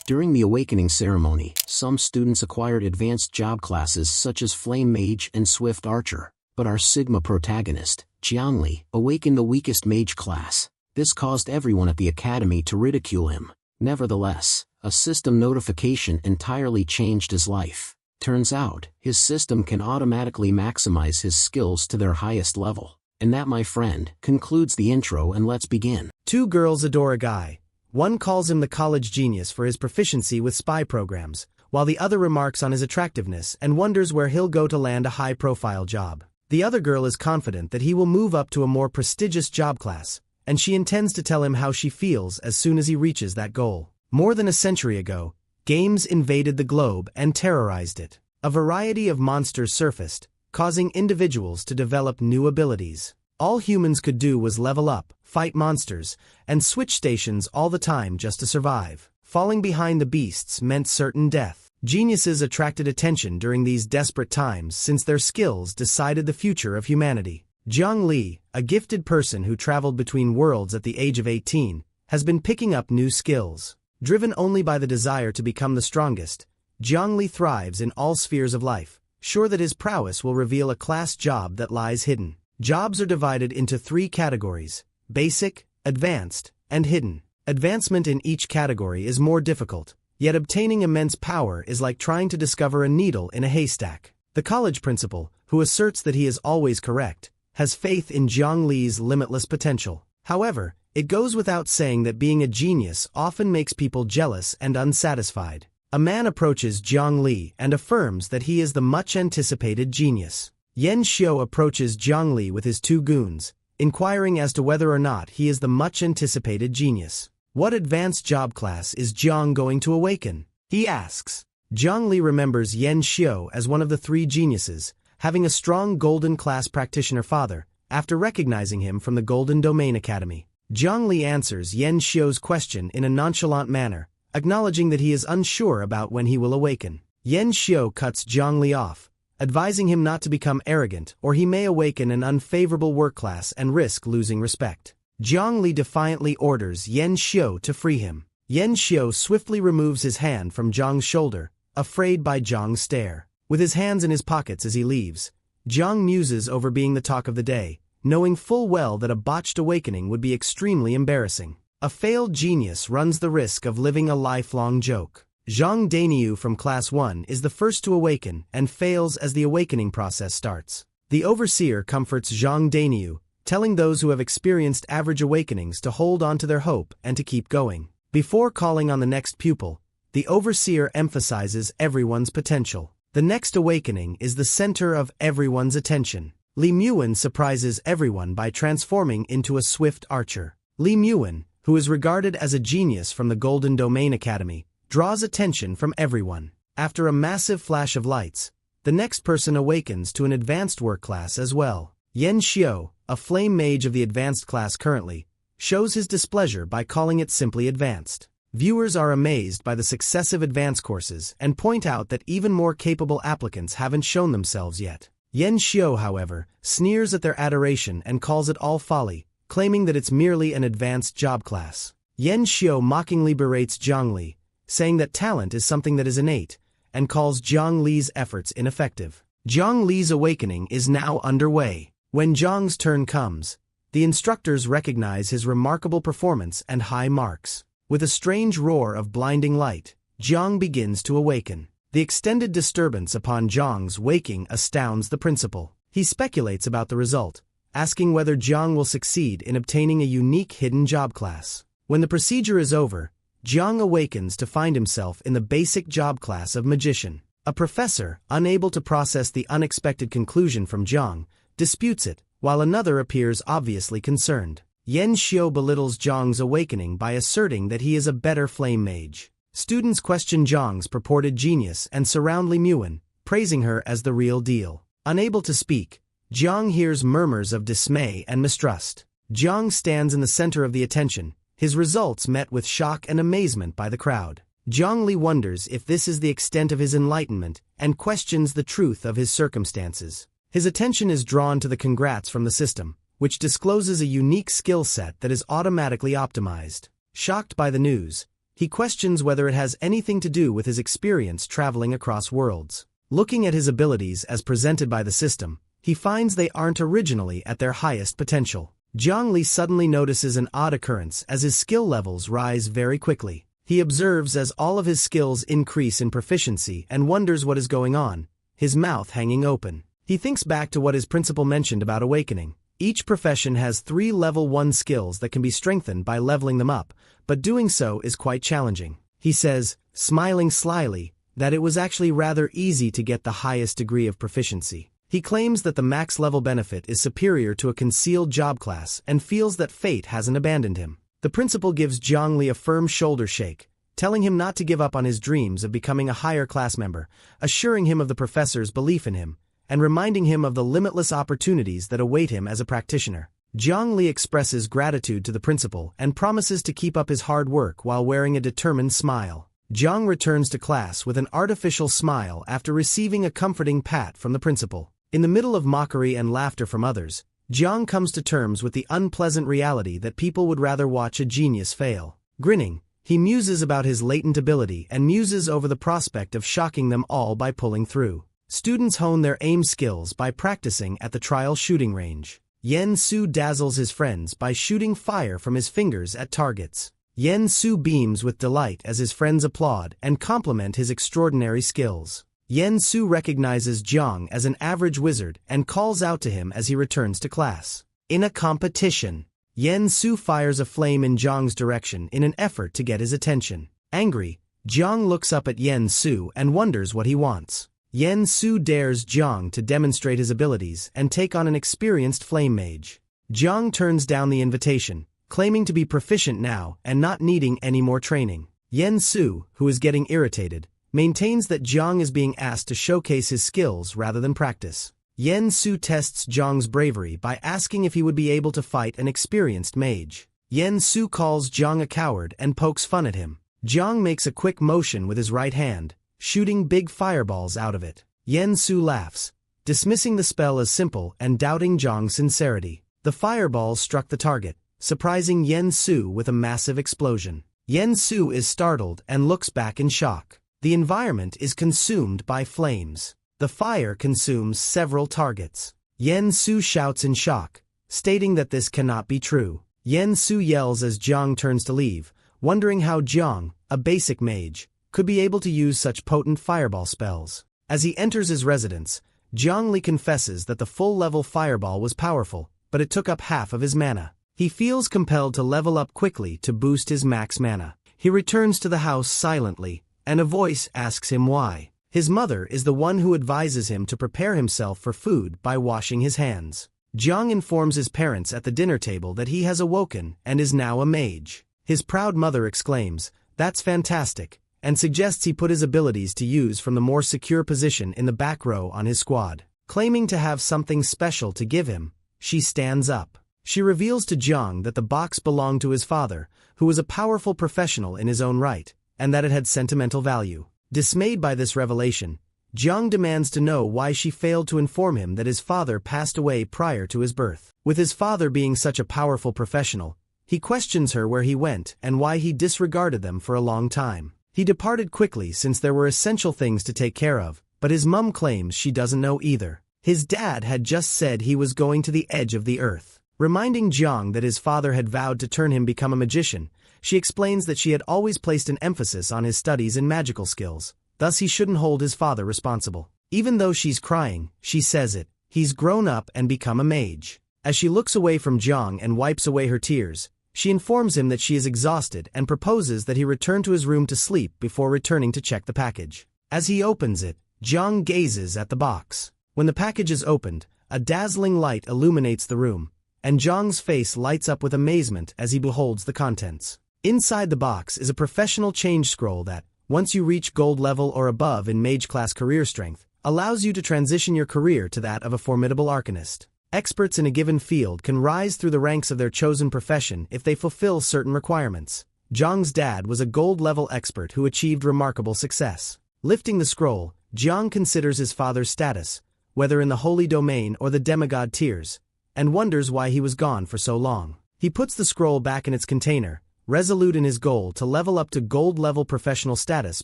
During the awakening ceremony, some students acquired advanced job classes such as Flame Mage and Swift Archer, but our Sigma protagonist, Jiangli, awakened the weakest mage class. This caused everyone at the academy to ridicule him. Nevertheless, a system notification entirely changed his life. Turns out, his system can automatically maximize his skills to their highest level. And that, my friend, concludes the intro, and let's begin. Two girls adore a guy. One calls him the college genius for his proficiency with spy programs, while the other remarks on his attractiveness and wonders where he'll go to land a high-profile job. The other girl is confident that he will move up to a more prestigious job class, and she intends to tell him how she feels as soon as he reaches that goal. More than a century ago, games invaded the globe and terrorized it. A variety of monsters surfaced, causing individuals to develop new abilities. All humans could do was level up, fight monsters, and switch stations all the time just to survive. Falling behind the beasts meant certain death. Geniuses attracted attention during these desperate times since their skills decided the future of humanity. Jiang Li, a gifted person who traveled between worlds at the age of 18, has been picking up new skills. Driven only by the desire to become the strongest, Jiang Li thrives in all spheres of life, sure that his prowess will reveal a class job that lies hidden. Jobs are divided into 3 categories: basic, advanced, and hidden. Advancement in each category is more difficult, yet obtaining immense power is like trying to discover a needle in a haystack. The college principal, who asserts that he is always correct, has faith in Jiang Li's limitless potential. However, it goes without saying that being a genius often makes people jealous and unsatisfied. A man approaches Jiang Li and affirms that he is the much-anticipated genius. Yan Xiu approaches Jiang Li with his 2 goons, inquiring as to whether or not he is the much-anticipated genius. What advanced job class is Jiang going to awaken? He asks. Jiang Li remembers Yan Xiu as one of the 3 geniuses, having a strong Golden Class practitioner father, after recognizing him from the Golden Domain Academy. Jiang Li answers Yan Xiu's question in a nonchalant manner, acknowledging that he is unsure about when he will awaken. Yan Xiu cuts Jiang Li off, advising him not to become arrogant or he may awaken an unfavorable work class and risk losing respect. Jiang Li defiantly orders Yan Xiu to free him. Yan Xiu swiftly removes his hand from Jiang's shoulder, afraid by Jiang's stare. With his hands in his pockets as he leaves, Jiang muses over being the talk of the day, knowing full well that a botched awakening would be extremely embarrassing. A failed genius runs the risk of living a lifelong joke. Zhang Dainiu from Class 1 is the first to awaken and fails as the awakening process starts. The overseer comforts Zhang Dainiu, telling those who have experienced average awakenings to hold on to their hope and to keep going. Before calling on the next pupil, the overseer emphasizes everyone's potential. The next awakening is the center of everyone's attention. Li Muan surprises everyone by transforming into a swift archer. Li Muan, who is regarded as a genius from the Golden Domain Academy, draws attention from everyone. After a massive flash of lights, the next person awakens to an advanced work class as well. Yan Xiu, a flame mage of the advanced class currently, shows his displeasure by calling it simply advanced. Viewers are amazed by the successive advanced courses and point out that even more capable applicants haven't shown themselves yet. Yan Xiu, however, sneers at their adoration and calls it all folly, claiming that it's merely an advanced job class. Yan Xiu mockingly berates Jiang Li, saying that talent is something that is innate, and calls Jiang Li's efforts ineffective. Jiang Li's awakening is now underway. When Jiang's turn comes, the instructors recognize his remarkable performance and high marks. With a strange roar of blinding light, Jiang begins to awaken. The extended disturbance upon Jiang's waking astounds the principal. He speculates about the result, asking whether Jiang will succeed in obtaining a unique hidden job class. When the procedure is over, Jiang awakens to find himself in the basic job class of magician. A professor, unable to process the unexpected conclusion from Jiang, disputes it, while another appears obviously concerned. Yan Xiu belittles Jiang's awakening by asserting that he is a better flame mage. Students question Jiang's purported genius and surround Li Muan, praising her as the real deal. Unable to speak, Jiang hears murmurs of dismay and mistrust. Jiang stands in the center of the attention, his results met with shock and amazement by the crowd. Jiang Li wonders if this is the extent of his enlightenment and questions the truth of his circumstances. His attention is drawn to the congrats from the system, which discloses a unique skill set that is automatically optimized. Shocked by the news, He questions whether it has anything to do with his experience traveling across worlds. Looking at his abilities as presented by the system, he finds they aren't originally at their highest potential. Zhongli suddenly notices an odd occurrence as his skill levels rise very quickly. He observes as all of his skills increase in proficiency and wonders what is going on, his mouth hanging open. He thinks back to what his principal mentioned about awakening. Each profession has 3 level 1 skills that can be strengthened by leveling them up, but doing so is quite challenging. He says, smiling slyly, that it was actually rather easy to get the highest degree of proficiency. He claims that the max level benefit is superior to a concealed job class and feels that fate hasn't abandoned him. The principal gives Zhongli a firm shoulder shake, telling him not to give up on his dreams of becoming a higher class member, assuring him of the professor's belief in him, and reminding him of the limitless opportunities that await him as a practitioner. Zhongli expresses gratitude to the principal and promises to keep up his hard work while wearing a determined smile. Zhang returns to class with an artificial smile after receiving a comforting pat from the principal. In the middle of mockery and laughter from others, Zhang comes to terms with the unpleasant reality that people would rather watch a genius fail. Grinning, he muses about his latent ability and muses over the prospect of shocking them all by pulling through. Students hone their aim skills by practicing at the trial shooting range. Yen Su dazzles his friends by shooting fire from his fingers at targets. Yen Su beams with delight as his friends applaud and compliment his extraordinary skills. Yen Su recognizes Zhang as an average wizard and calls out to him as he returns to class. In a competition, Yen Su fires a flame in Zhang's direction in an effort to get his attention. Angry, Zhang looks up at Yen Su and wonders what he wants. Yen Su dares Zhang to demonstrate his abilities and take on an experienced flame mage. Zhang turns down the invitation, claiming to be proficient now and not needing any more training. Yen Su, who is getting irritated, maintains that Zhang is being asked to showcase his skills rather than practice. Yen Su tests Zhang's bravery by asking if he would be able to fight an experienced mage. Yen Su calls Zhang a coward and pokes fun at him. Zhang makes a quick motion with his right hand, shooting big fireballs out of it. Yen Su laughs, dismissing the spell as simple and doubting Zhang's sincerity. The fireballs struck the target, surprising Yen Su with a massive explosion. Yen Su is startled and looks back in shock. The environment is consumed by flames. The fire consumes several targets. Yen Su shouts in shock, stating that this cannot be true. Yen Su yells as Zhang turns to leave, wondering how Zhang, a basic mage, could be able to use such potent fireball spells. As he enters his residence, Zhongli confesses that the full-level fireball was powerful, but it took up half of his mana. He feels compelled to level up quickly to boost his max mana. He returns to the house silently, and a voice asks him why. His mother is the one who advises him to prepare himself for food by washing his hands. Zhang informs his parents at the dinner table that he has awoken and is now a mage. His proud mother exclaims, "That's fantastic," and suggests he put his abilities to use from the more secure position in the back row on his squad. Claiming to have something special to give him, she stands up. She reveals to Zhang that the box belonged to his father, who was a powerful professional in his own right, and that it had sentimental value. Dismayed by this revelation, Zhang demands to know why she failed to inform him that his father passed away prior to his birth. With his father being such a powerful professional, he questions her where he went and why he disregarded them for a long time. He departed quickly since there were essential things to take care of, but his mum claims she doesn't know either. His dad had just said he was going to the edge of the earth. Reminding Zhang that his father had vowed to turn him become a magician, she explains that she had always placed an emphasis on his studies and magical skills, thus he shouldn't hold his father responsible. Even though she's crying, she says it. He's grown up and become a mage. As she looks away from Zhang and wipes away her tears, she informs him that she is exhausted and proposes that he return to his room to sleep before returning to check the package. As he opens it, Zhang gazes at the box. When the package is opened, a dazzling light illuminates the room, and Zhang's face lights up with amazement as he beholds the contents. Inside the box is a professional change scroll that, once you reach gold level or above in mage class career strength, allows you to transition your career to that of a formidable arcanist. Experts in a given field can rise through the ranks of their chosen profession if they fulfill certain requirements. Zhang's dad was a gold-level expert who achieved remarkable success. Lifting the scroll, Zhang considers his father's status, whether in the holy domain or the demigod tiers, and wonders why he was gone for so long. He puts the scroll back in its container, resolute in his goal to level up to gold-level professional status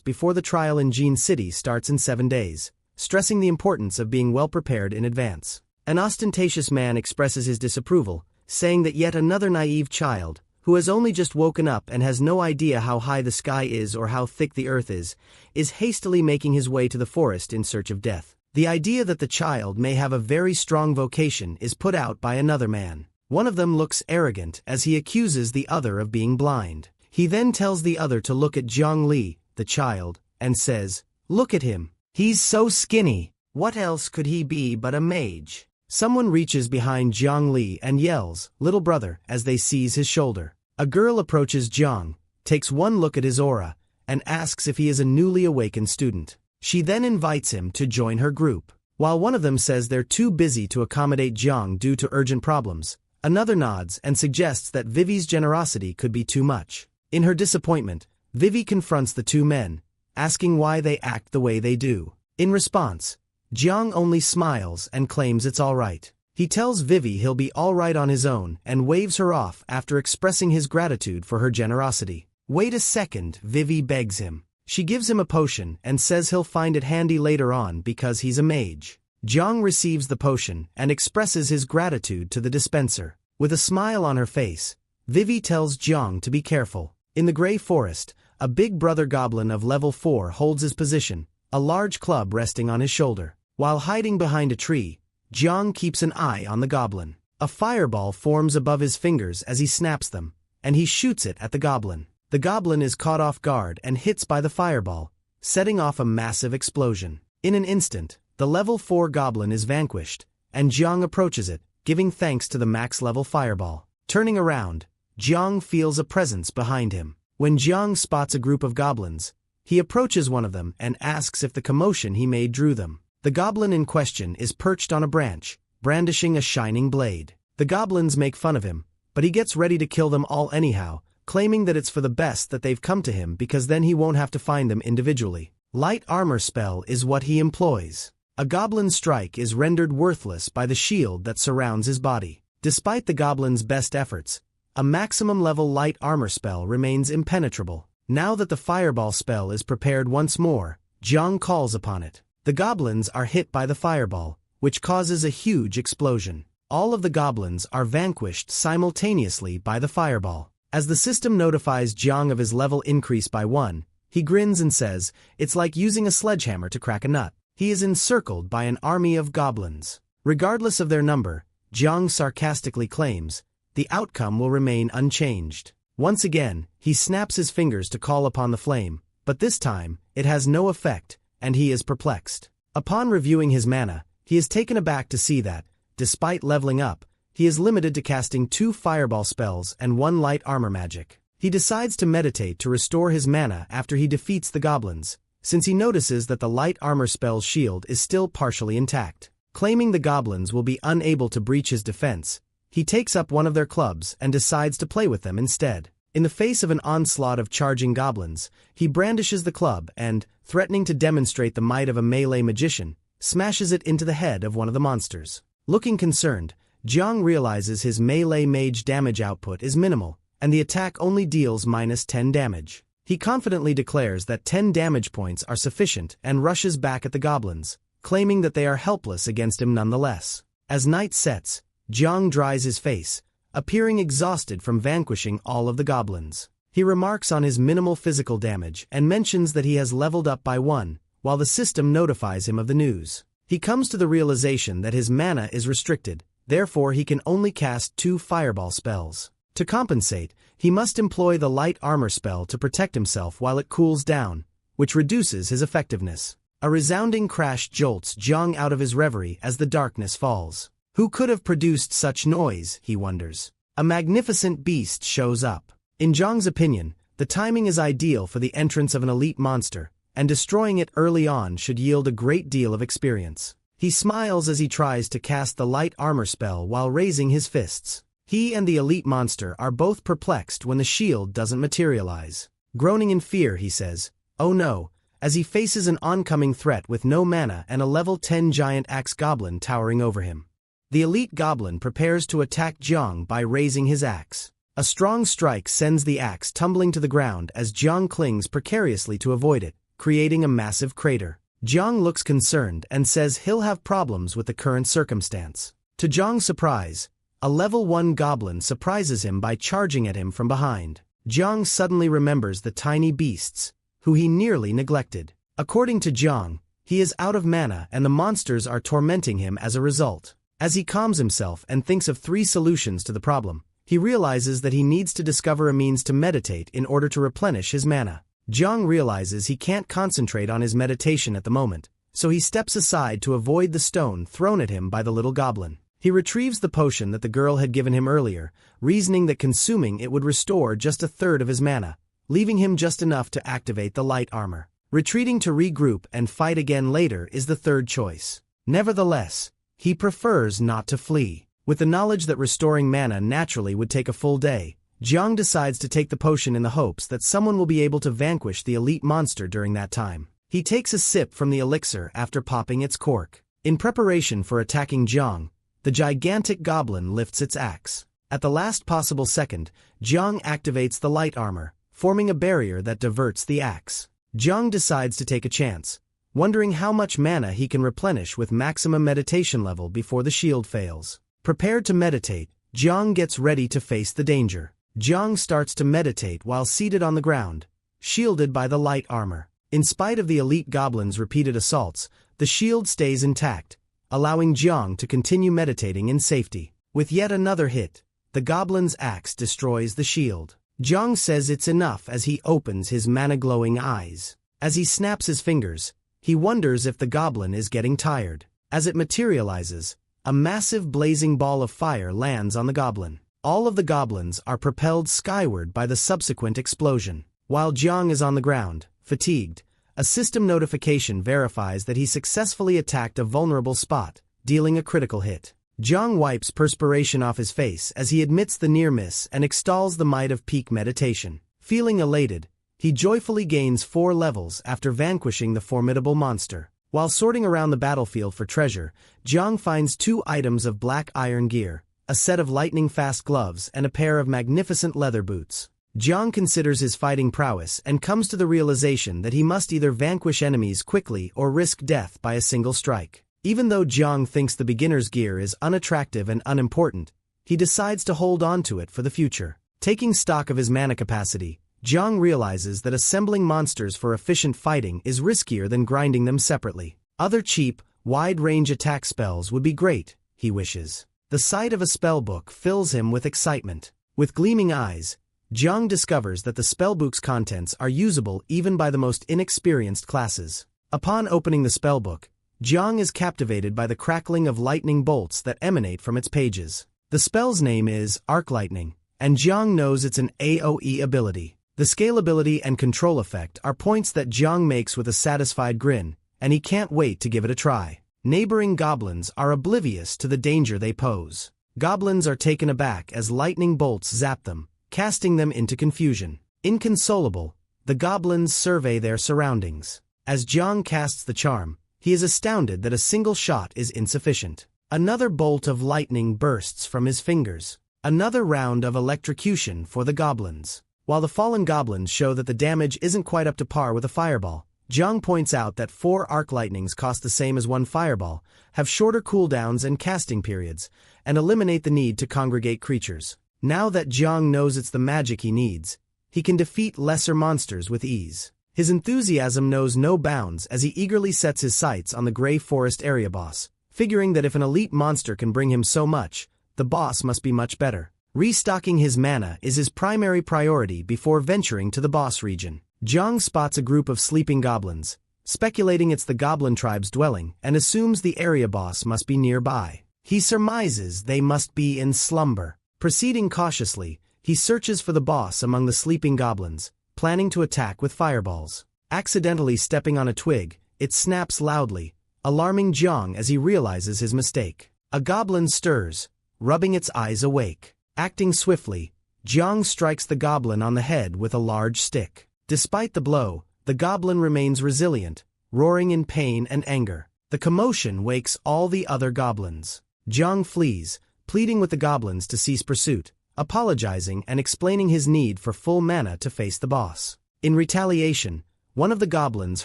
before the trial in Jean City starts in 7 days, stressing the importance of being well-prepared in advance. An ostentatious man expresses his disapproval, saying that yet another naive child, who has only just woken up and has no idea how high the sky is or how thick the earth is hastily making his way to the forest in search of death. The idea that the child may have a very strong vocation is put out by another man. One of them looks arrogant as he accuses the other of being blind. He then tells the other to look at Jiang Li, the child, and says, "Look at him. He's so skinny. What else could he be but a mage?" Someone reaches behind Jiang Li and yells, "Little brother," as they seize his shoulder. A girl approaches Jiang, takes one look at his aura, and asks if he is a newly awakened student. She then invites him to join her group. While one of them says they're too busy to accommodate Jiang due to urgent problems, another nods and suggests that Vivi's generosity could be too much. In her disappointment, Vivi confronts the two men, asking why they act the way they do. In response, Jiang only smiles and claims it's all right. He tells Vivi he'll be all right on his own and waves her off after expressing his gratitude for her generosity. "Wait a second," Vivi begs him. She gives him a potion and says he'll find it handy later on because he's a mage. Jiang receives the potion and expresses his gratitude to the dispenser. With a smile on her face, Vivi tells Jiang to be careful. In the Grey Forest, a big brother goblin of level 4 holds his position, a large club resting on his shoulder. While hiding behind a tree, Jiang keeps an eye on the goblin. A fireball forms above his fingers as he snaps them, and he shoots it at the goblin. The goblin is caught off guard and hits by the fireball, setting off a massive explosion. In an instant, the level 4 goblin is vanquished, and Jiang approaches it, giving thanks to the max-level fireball. Turning around, Jiang feels a presence behind him. When Jiang spots a group of goblins, he approaches one of them and asks if the commotion he made drew them. The goblin in question is perched on a branch, brandishing a shining blade. The goblins make fun of him, but he gets ready to kill them all anyhow, claiming that it's for the best that they've come to him because then he won't have to find them individually. Light armor spell is what he employs. A goblin strike is rendered worthless by the shield that surrounds his body. Despite the goblin's best efforts, a maximum level light armor spell remains impenetrable. Now that the fireball spell is prepared once more, Jiang calls upon it. The goblins are hit by the fireball, which causes a huge explosion. All of the goblins are vanquished simultaneously by the fireball. As the system notifies Jiang of his level increase by 1, he grins and says, "It's like using a sledgehammer to crack a nut." He is encircled by an army of goblins. Regardless of their number, Jiang sarcastically claims, the outcome will remain unchanged. Once again, he snaps his fingers to call upon the flame, but this time, it has no effect, and he is perplexed. Upon reviewing his mana, he is taken aback to see that, despite leveling up, he is limited to casting 2 fireball spells and 1 light armor magic. He decides to meditate to restore his mana after he defeats the goblins, since he notices that the light armor spell's shield is still partially intact. Claiming the goblins will be unable to breach his defense, he takes up one of their clubs and decides to play with them instead. In the face of an onslaught of charging goblins, he brandishes the club and, threatening to demonstrate the might of a melee magician, smashes it into the head of one of the monsters. Looking concerned, Jiang realizes his melee mage damage output is minimal, and the attack only deals -10 damage. He confidently declares that 10 damage points are sufficient and rushes back at the goblins, claiming that they are helpless against him nonetheless. As night sets, Jiang dries his face, appearing exhausted from vanquishing all of the goblins. He remarks on his minimal physical damage and mentions that he has leveled up by 1, while the system notifies him of the news. He comes to the realization that his mana is restricted, therefore he can only cast 2 fireball spells. To compensate, he must employ the light armor spell to protect himself while it cools down, which reduces his effectiveness. A resounding crash jolts Jiang out of his reverie as the darkness falls. Who could have produced such noise, he wonders. A magnificent beast shows up. In Jiang's opinion, the timing is ideal for the entrance of an elite monster, and destroying it early on should yield a great deal of experience. He smiles as he tries to cast the light armor spell while raising his fists. He and the elite monster are both perplexed when the shield doesn't materialize. Groaning in fear, he says, "Oh no," as he faces an oncoming threat with no mana and a level 10 giant axe goblin towering over him. The elite goblin prepares to attack Jiang by raising his axe. A strong strike sends the axe tumbling to the ground as Jiang clings precariously to avoid it, creating a massive crater. Jiang looks concerned and says he'll have problems with the current circumstance. To Jiang's surprise, a level 1 goblin surprises him by charging at him from behind. Jiang suddenly remembers the tiny beasts, who he nearly neglected. According to Jiang, he is out of mana and the monsters are tormenting him as a result. As he calms himself and thinks of 3 solutions to the problem, he realizes that he needs to discover a means to meditate in order to replenish his mana. Jiang realizes he can't concentrate on his meditation at the moment, so he steps aside to avoid the stone thrown at him by the little goblin. He retrieves the potion that the girl had given him earlier, reasoning that consuming it would restore just a third of his mana, leaving him just enough to activate the light armor. Retreating to regroup and fight again later is the third choice. Nevertheless, he prefers not to flee. With the knowledge that restoring mana naturally would take a full day, Jiang decides to take the potion in the hopes that someone will be able to vanquish the elite monster during that time. He takes a sip from the elixir after popping its cork. In preparation for attacking Jiang, the gigantic goblin lifts its axe. At the last possible second, Jiang activates the light armor, forming a barrier that diverts the axe. Jiang decides to take a chance, wondering how much mana he can replenish with maximum meditation level before the shield fails. Prepared to meditate, Jiang gets ready to face the danger. Jiang starts to meditate while seated on the ground, shielded by the light armor. In spite of the elite goblin's repeated assaults, the shield stays intact, allowing Jiang to continue meditating in safety. With yet another hit, the goblin's axe destroys the shield. Jiang says it's enough as he opens his mana-glowing eyes. As he snaps his fingers, he wonders if the goblin is getting tired. As it materializes, a massive blazing ball of fire lands on the goblin. All of the goblins are propelled skyward by the subsequent explosion. While Jiang is on the ground, fatigued, a system notification verifies that he successfully attacked a vulnerable spot, dealing a critical hit. Jiang wipes perspiration off his face as he admits the near miss and extols the might of peak meditation. Feeling elated, he joyfully gains 4 levels after vanquishing the formidable monster. While sorting around the battlefield for treasure, Jiang finds 2 items of black iron gear, a set of lightning-fast gloves and a pair of magnificent leather boots. Jiang considers his fighting prowess and comes to the realization that he must either vanquish enemies quickly or risk death by a single strike. Even though Jiang thinks the beginner's gear is unattractive and unimportant, he decides to hold on to it for the future. Taking stock of his mana capacity, Jiang realizes that assembling monsters for efficient fighting is riskier than grinding them separately. Other cheap, wide-range attack spells would be great, he wishes. The sight of a spellbook fills him with excitement. With gleaming eyes, Jiang discovers that the spellbook's contents are usable even by the most inexperienced classes. Upon opening the spellbook, Jiang is captivated by the crackling of lightning bolts that emanate from its pages. The spell's name is Arc Lightning, and Jiang knows it's an AoE ability. The scalability and control effect are points that Jiang makes with a satisfied grin, and he can't wait to give it a try. Neighboring goblins are oblivious to the danger they pose. Goblins are taken aback as lightning bolts zap them, casting them into confusion. Inconsolable, the goblins survey their surroundings. As Jiang casts the charm, he is astounded that a single shot is insufficient. Another bolt of lightning bursts from his fingers. Another round of electrocution for the goblins. While the fallen goblins show that the damage isn't quite up to par with a fireball, Jiang points out that 4 arc lightnings cost the same as 1 fireball, have shorter cooldowns and casting periods, and eliminate the need to congregate creatures. Now that Jiang knows it's the magic he needs, he can defeat lesser monsters with ease. His enthusiasm knows no bounds as he eagerly sets his sights on the Grey Forest area boss, figuring that if an elite monster can bring him so much, the boss must be much better. Restocking his mana is his primary priority before venturing to the boss region. Jiang spots a group of sleeping goblins, speculating it's the goblin tribe's dwelling, and assumes the area boss must be nearby. He surmises they must be in slumber. Proceeding cautiously, he searches for the boss among the sleeping goblins, planning to attack with fireballs. Accidentally stepping on a twig, it snaps loudly, alarming Jiang as he realizes his mistake. A goblin stirs, rubbing its eyes awake. Acting swiftly, Jiang strikes the goblin on the head with a large stick. Despite the blow, the goblin remains resilient, roaring in pain and anger. The commotion wakes all the other goblins. Jiang flees, pleading with the goblins to cease pursuit, apologizing and explaining his need for full mana to face the boss. In retaliation, one of the goblins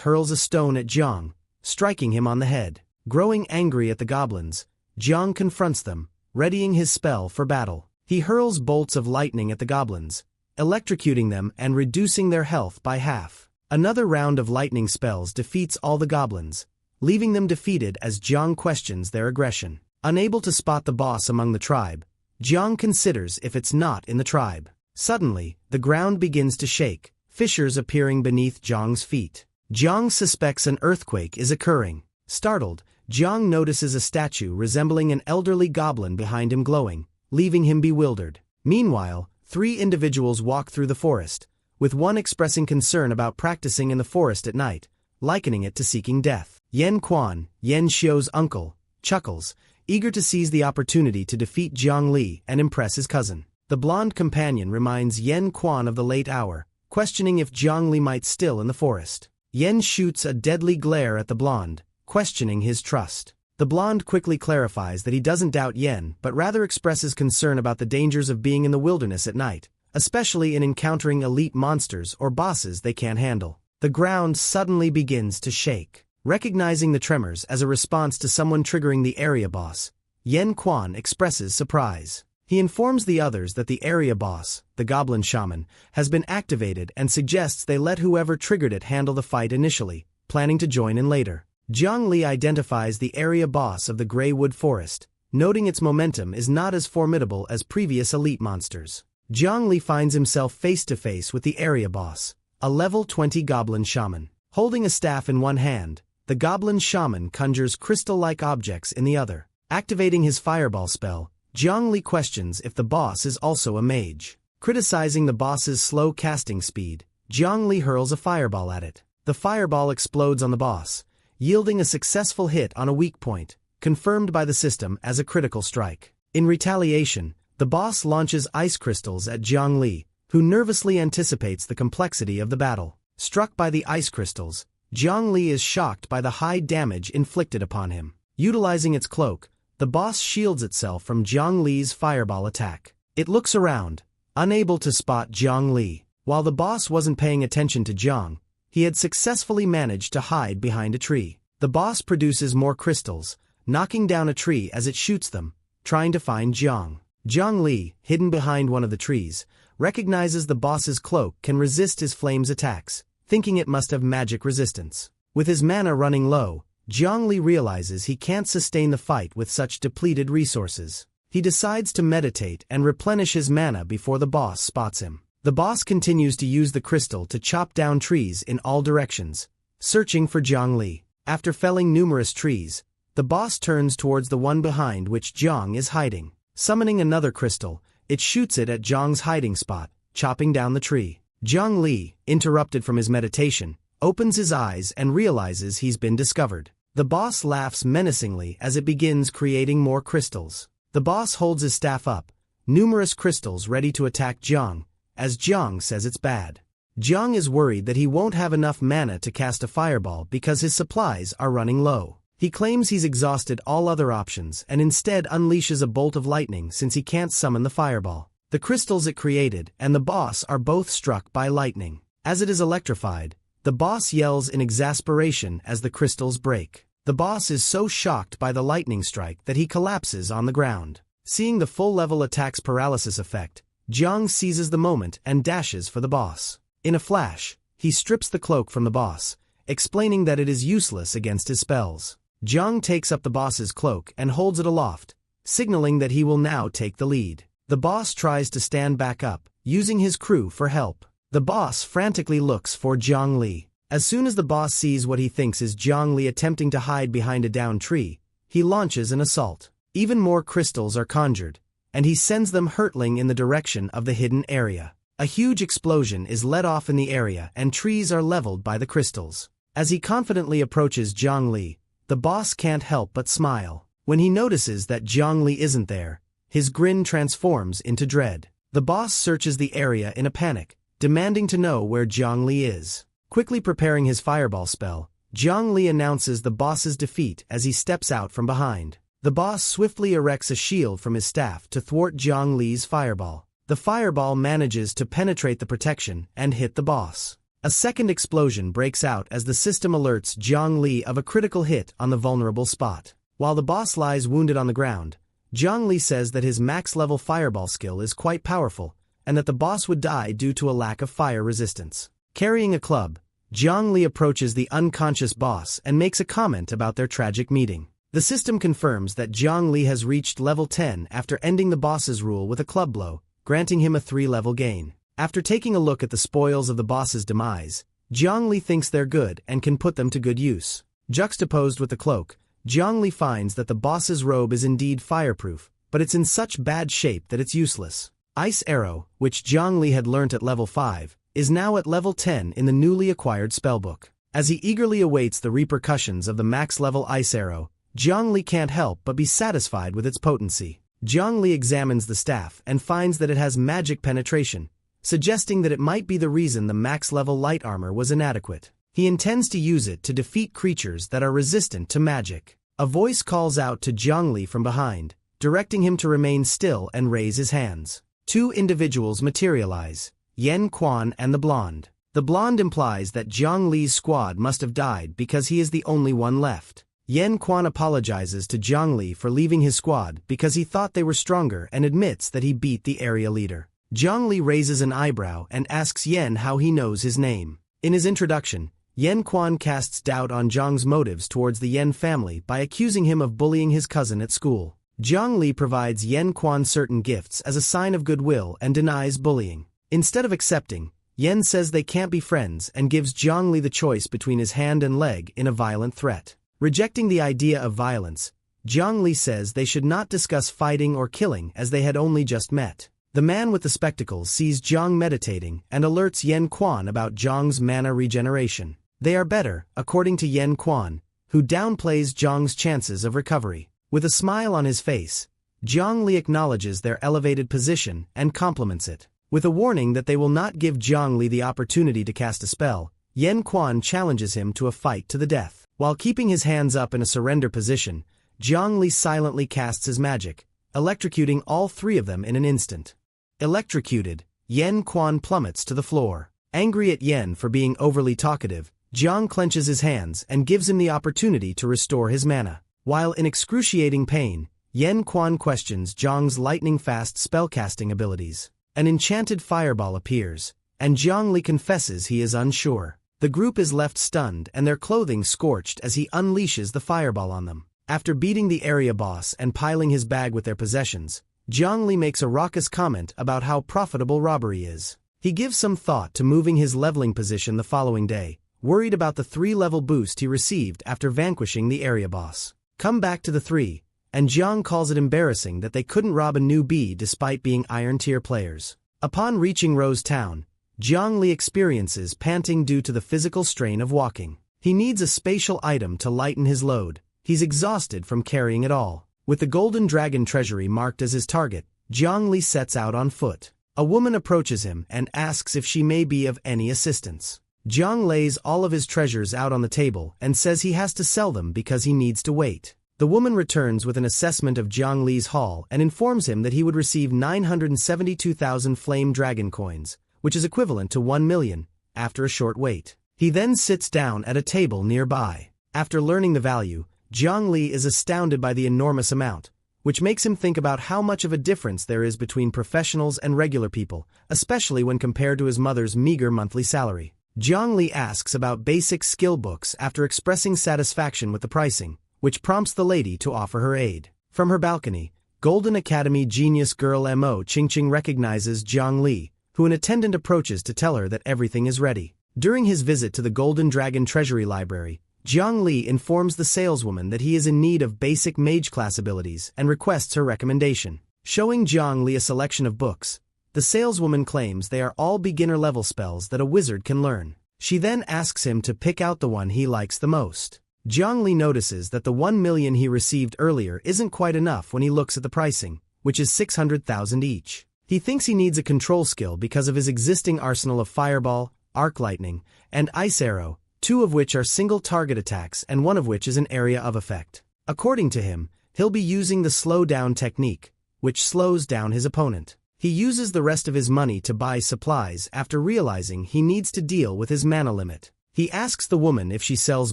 hurls a stone at Jiang, striking him on the head. Growing angry at the goblins, Jiang confronts them, readying his spell for battle. He hurls bolts of lightning at the goblins, electrocuting them and reducing their health by half. Another round of lightning spells defeats all the goblins, leaving them defeated as Jiang questions their aggression. Unable to spot the boss among the tribe, Jiang considers if it's not in the tribe. Suddenly, the ground begins to shake, fissures appearing beneath Jiang's feet. Jiang suspects an earthquake is occurring. Startled, Jiang notices a statue resembling an elderly goblin behind him glowing, leaving him bewildered. Meanwhile, 3 individuals walk through the forest, with one expressing concern about practicing in the forest at night, likening it to seeking death. Yan Quan, Yan Xiu's uncle, chuckles, eager to seize the opportunity to defeat Jiang Li and impress his cousin. The blonde companion reminds Yan Quan of the late hour, questioning if Jiang Li might still in the forest. Yan shoots a deadly glare at the blonde, questioning his trust. The blonde quickly clarifies that he doesn't doubt Yan but rather expresses concern about the dangers of being in the wilderness at night, especially in encountering elite monsters or bosses they can't handle. The ground suddenly begins to shake. Recognizing the tremors as a response to someone triggering the area boss, Yan Quan expresses surprise. He informs the others that the area boss, the goblin shaman, has been activated and suggests they let whoever triggered it handle the fight initially, planning to join in later. Jiang Li identifies the area boss of the Greywood Forest, noting its momentum is not as formidable as previous elite monsters. Jiang Li finds himself face to face with the area boss, a level 20 goblin shaman. Holding a staff in one hand, the goblin shaman conjures crystal-like objects in the other. Activating his fireball spell, Jiang Li questions if the boss is also a mage. Criticizing the boss's slow casting speed, Jiang Li hurls a fireball at it. The fireball explodes on the boss, yielding a successful hit on a weak point, confirmed by the system as a critical strike. In retaliation, the boss launches ice crystals at Jiang Li, who nervously anticipates the complexity of the battle. Struck by the ice crystals, Jiang Li is shocked by the high damage inflicted upon him. Utilizing its cloak, the boss shields itself from Jiang Li's fireball attack. It looks around, unable to spot Jiang Li. While the boss wasn't paying attention to Jiang, he had successfully managed to hide behind a tree. The boss produces more crystals, knocking down a tree as it shoots them, trying to find Jiang. Jiang Li, hidden behind one of the trees, recognizes the boss's cloak can resist his flame's attacks, thinking it must have magic resistance. With his mana running low, Jiang Li realizes he can't sustain the fight with such depleted resources. He decides to meditate and replenish his mana before the boss spots him. The boss continues to use the crystal to chop down trees in all directions, searching for Jiang Li. After felling numerous trees, the boss turns towards the one behind which Jiang is hiding. Summoning another crystal, it shoots it at Jiang's hiding spot, chopping down the tree. Jiang Li, interrupted from his meditation, opens his eyes and realizes he's been discovered. The boss laughs menacingly as it begins creating more crystals. The boss holds his staff up, numerous crystals ready to attack Jiang, as Jiang says it's bad. Jiang is worried that he won't have enough mana to cast a fireball because his supplies are running low. He claims he's exhausted all other options and instead unleashes a bolt of lightning since he can't summon the fireball. The crystals it created and the boss are both struck by lightning. As it is electrified, the boss yells in exasperation as the crystals break. The boss is so shocked by the lightning strike that he collapses on the ground. Seeing the full-level attack's paralysis effect, Jiang seizes the moment and dashes for the boss. In a flash, he strips the cloak from the boss, explaining that it is useless against his spells. Jiang takes up the boss's cloak and holds it aloft, signaling that he will now take the lead. The boss tries to stand back up, using his crew for help. The boss frantically looks for Jiang Li. As soon as the boss sees what he thinks is Jiang Li attempting to hide behind a downed tree, he launches an assault. Even more crystals are conjured, and he sends them hurtling in the direction of the hidden area. A huge explosion is let off in the area and trees are leveled by the crystals. As he confidently approaches Jiang Li, the boss can't help but smile. When he notices that Jiang Li isn't there, his grin transforms into dread. The boss searches the area in a panic, demanding to know where Jiang Li is. Quickly preparing his fireball spell, Jiang Li announces the boss's defeat as he steps out from behind. The boss swiftly erects a shield from his staff to thwart Jiang Li's fireball. The fireball manages to penetrate the protection and hit the boss. A second explosion breaks out as the system alerts Zhang Li of a critical hit on the vulnerable spot. While the boss lies wounded on the ground, Zhang Li says that his max-level fireball skill is quite powerful, and that the boss would die due to a lack of fire resistance. Carrying a club, Zhang Li approaches the unconscious boss and makes a comment about their tragic meeting. The system confirms that Zhang Li has reached level 10 after ending the boss's rule with a club blow, granting him a 3-level gain. After taking a look at the spoils of the boss's demise, Zhang Li thinks they're good and can put them to good use. Juxtaposed with the cloak, Zhang Li finds that the boss's robe is indeed fireproof, but it's in such bad shape that it's useless. Ice Arrow, which Zhang Li had learnt at level 5, is now at level 10 in the newly acquired spellbook. As he eagerly awaits the repercussions of the max-level Ice Arrow, Zhang Li can't help but be satisfied with its potency. Zhang Li examines the staff and finds that it has magic penetration, suggesting that it might be the reason the max-level light armor was inadequate. He intends to use it to defeat creatures that are resistant to magic. A voice calls out to Zhang Li from behind, directing him to remain still and raise his hands. Two individuals materialize, Yan Quan and the blonde. The blonde implies that Zhang Li's squad must have died because he is the only one left. Yan Quan apologizes to Zhang Li for leaving his squad because he thought they were stronger and admits that he beat the area leader. Zhang Li raises an eyebrow and asks Yan how he knows his name. In his introduction, Yan Quan casts doubt on Zhang's motives towards the Yan family by accusing him of bullying his cousin at school. Zhang Li provides Yan Quan certain gifts as a sign of goodwill and denies bullying. Instead of accepting, Yan says they can't be friends and gives Zhang Li the choice between his hand and leg in a violent threat. Rejecting the idea of violence, Zhang Li says they should not discuss fighting or killing as they had only just met. The man with the spectacles sees Zhang meditating and alerts Yan Quan about Zhang's mana regeneration. They are better, according to Yan Quan, who downplays Zhang's chances of recovery. With a smile on his face, Zhang Li acknowledges their elevated position and compliments it. With a warning that they will not give Zhang Li the opportunity to cast a spell, Yan Quan challenges him to a fight to the death. While keeping his hands up in a surrender position, Zhang Li silently casts his magic, electrocuting all three of them in an instant. Electrocuted, Yan Quan plummets to the floor. Angry at Yan for being overly talkative, Zhang clenches his hands and gives him the opportunity to restore his mana. While in excruciating pain, Yan Quan questions Zhang's lightning-fast spellcasting abilities. An enchanted fireball appears, and Zhang Li confesses he is unsure. The group is left stunned and their clothing scorched as he unleashes the fireball on them. After beating the area boss and piling his bag with their possessions, Zhang Li makes a raucous comment about how profitable robbery is. He gives some thought to moving his leveling position the following day, worried about the 3-level boost he received after vanquishing the area boss. Come back to the 3, and Zhang calls it embarrassing that they couldn't rob a newbie despite being Iron-tier players. Upon reaching Rose Town, Zhang Li experiences panting due to the physical strain of walking. He needs a spatial item to lighten his load. He's exhausted from carrying it all. With the Golden Dragon treasury marked as his target, Zhang Li sets out on foot. A woman approaches him and asks if she may be of any assistance. Zhang lays all of his treasures out on the table and says he has to sell them because he needs to wait. The woman returns with an assessment of Zhang Li's haul and informs him that he would receive 972,000 flame dragon coins, which is equivalent to 1 million, after a short wait. He then sits down at a table nearby. After learning the value, Zhang Li is astounded by the enormous amount, which makes him think about how much of a difference there is between professionals and regular people, especially when compared to his mother's meager monthly salary. Zhang Li asks about basic skill books after expressing satisfaction with the pricing, which prompts the lady to offer her aid. From her balcony, Golden Academy genius girl Mo Qingqing recognizes Zhang Li, who an attendant approaches to tell her that everything is ready. During his visit to the Golden Dragon Treasury Library, Zhang Li informs the saleswoman that he is in need of basic mage class abilities and requests her recommendation. Showing Zhang Li a selection of books, the saleswoman claims they are all beginner-level spells that a wizard can learn. She then asks him to pick out the one he likes the most. Zhang Li notices that the 1 million he received earlier isn't quite enough when he looks at the pricing, which is 600,000 each. He thinks he needs a control skill because of his existing arsenal of Fireball, Arc Lightning, and Ice Arrow, 2 of which are single target attacks and 1 of which is an area of effect. According to him, he'll be using the slow down technique, which slows down his opponent. He uses the rest of his money to buy supplies after realizing he needs to deal with his mana limit. He asks the woman if she sells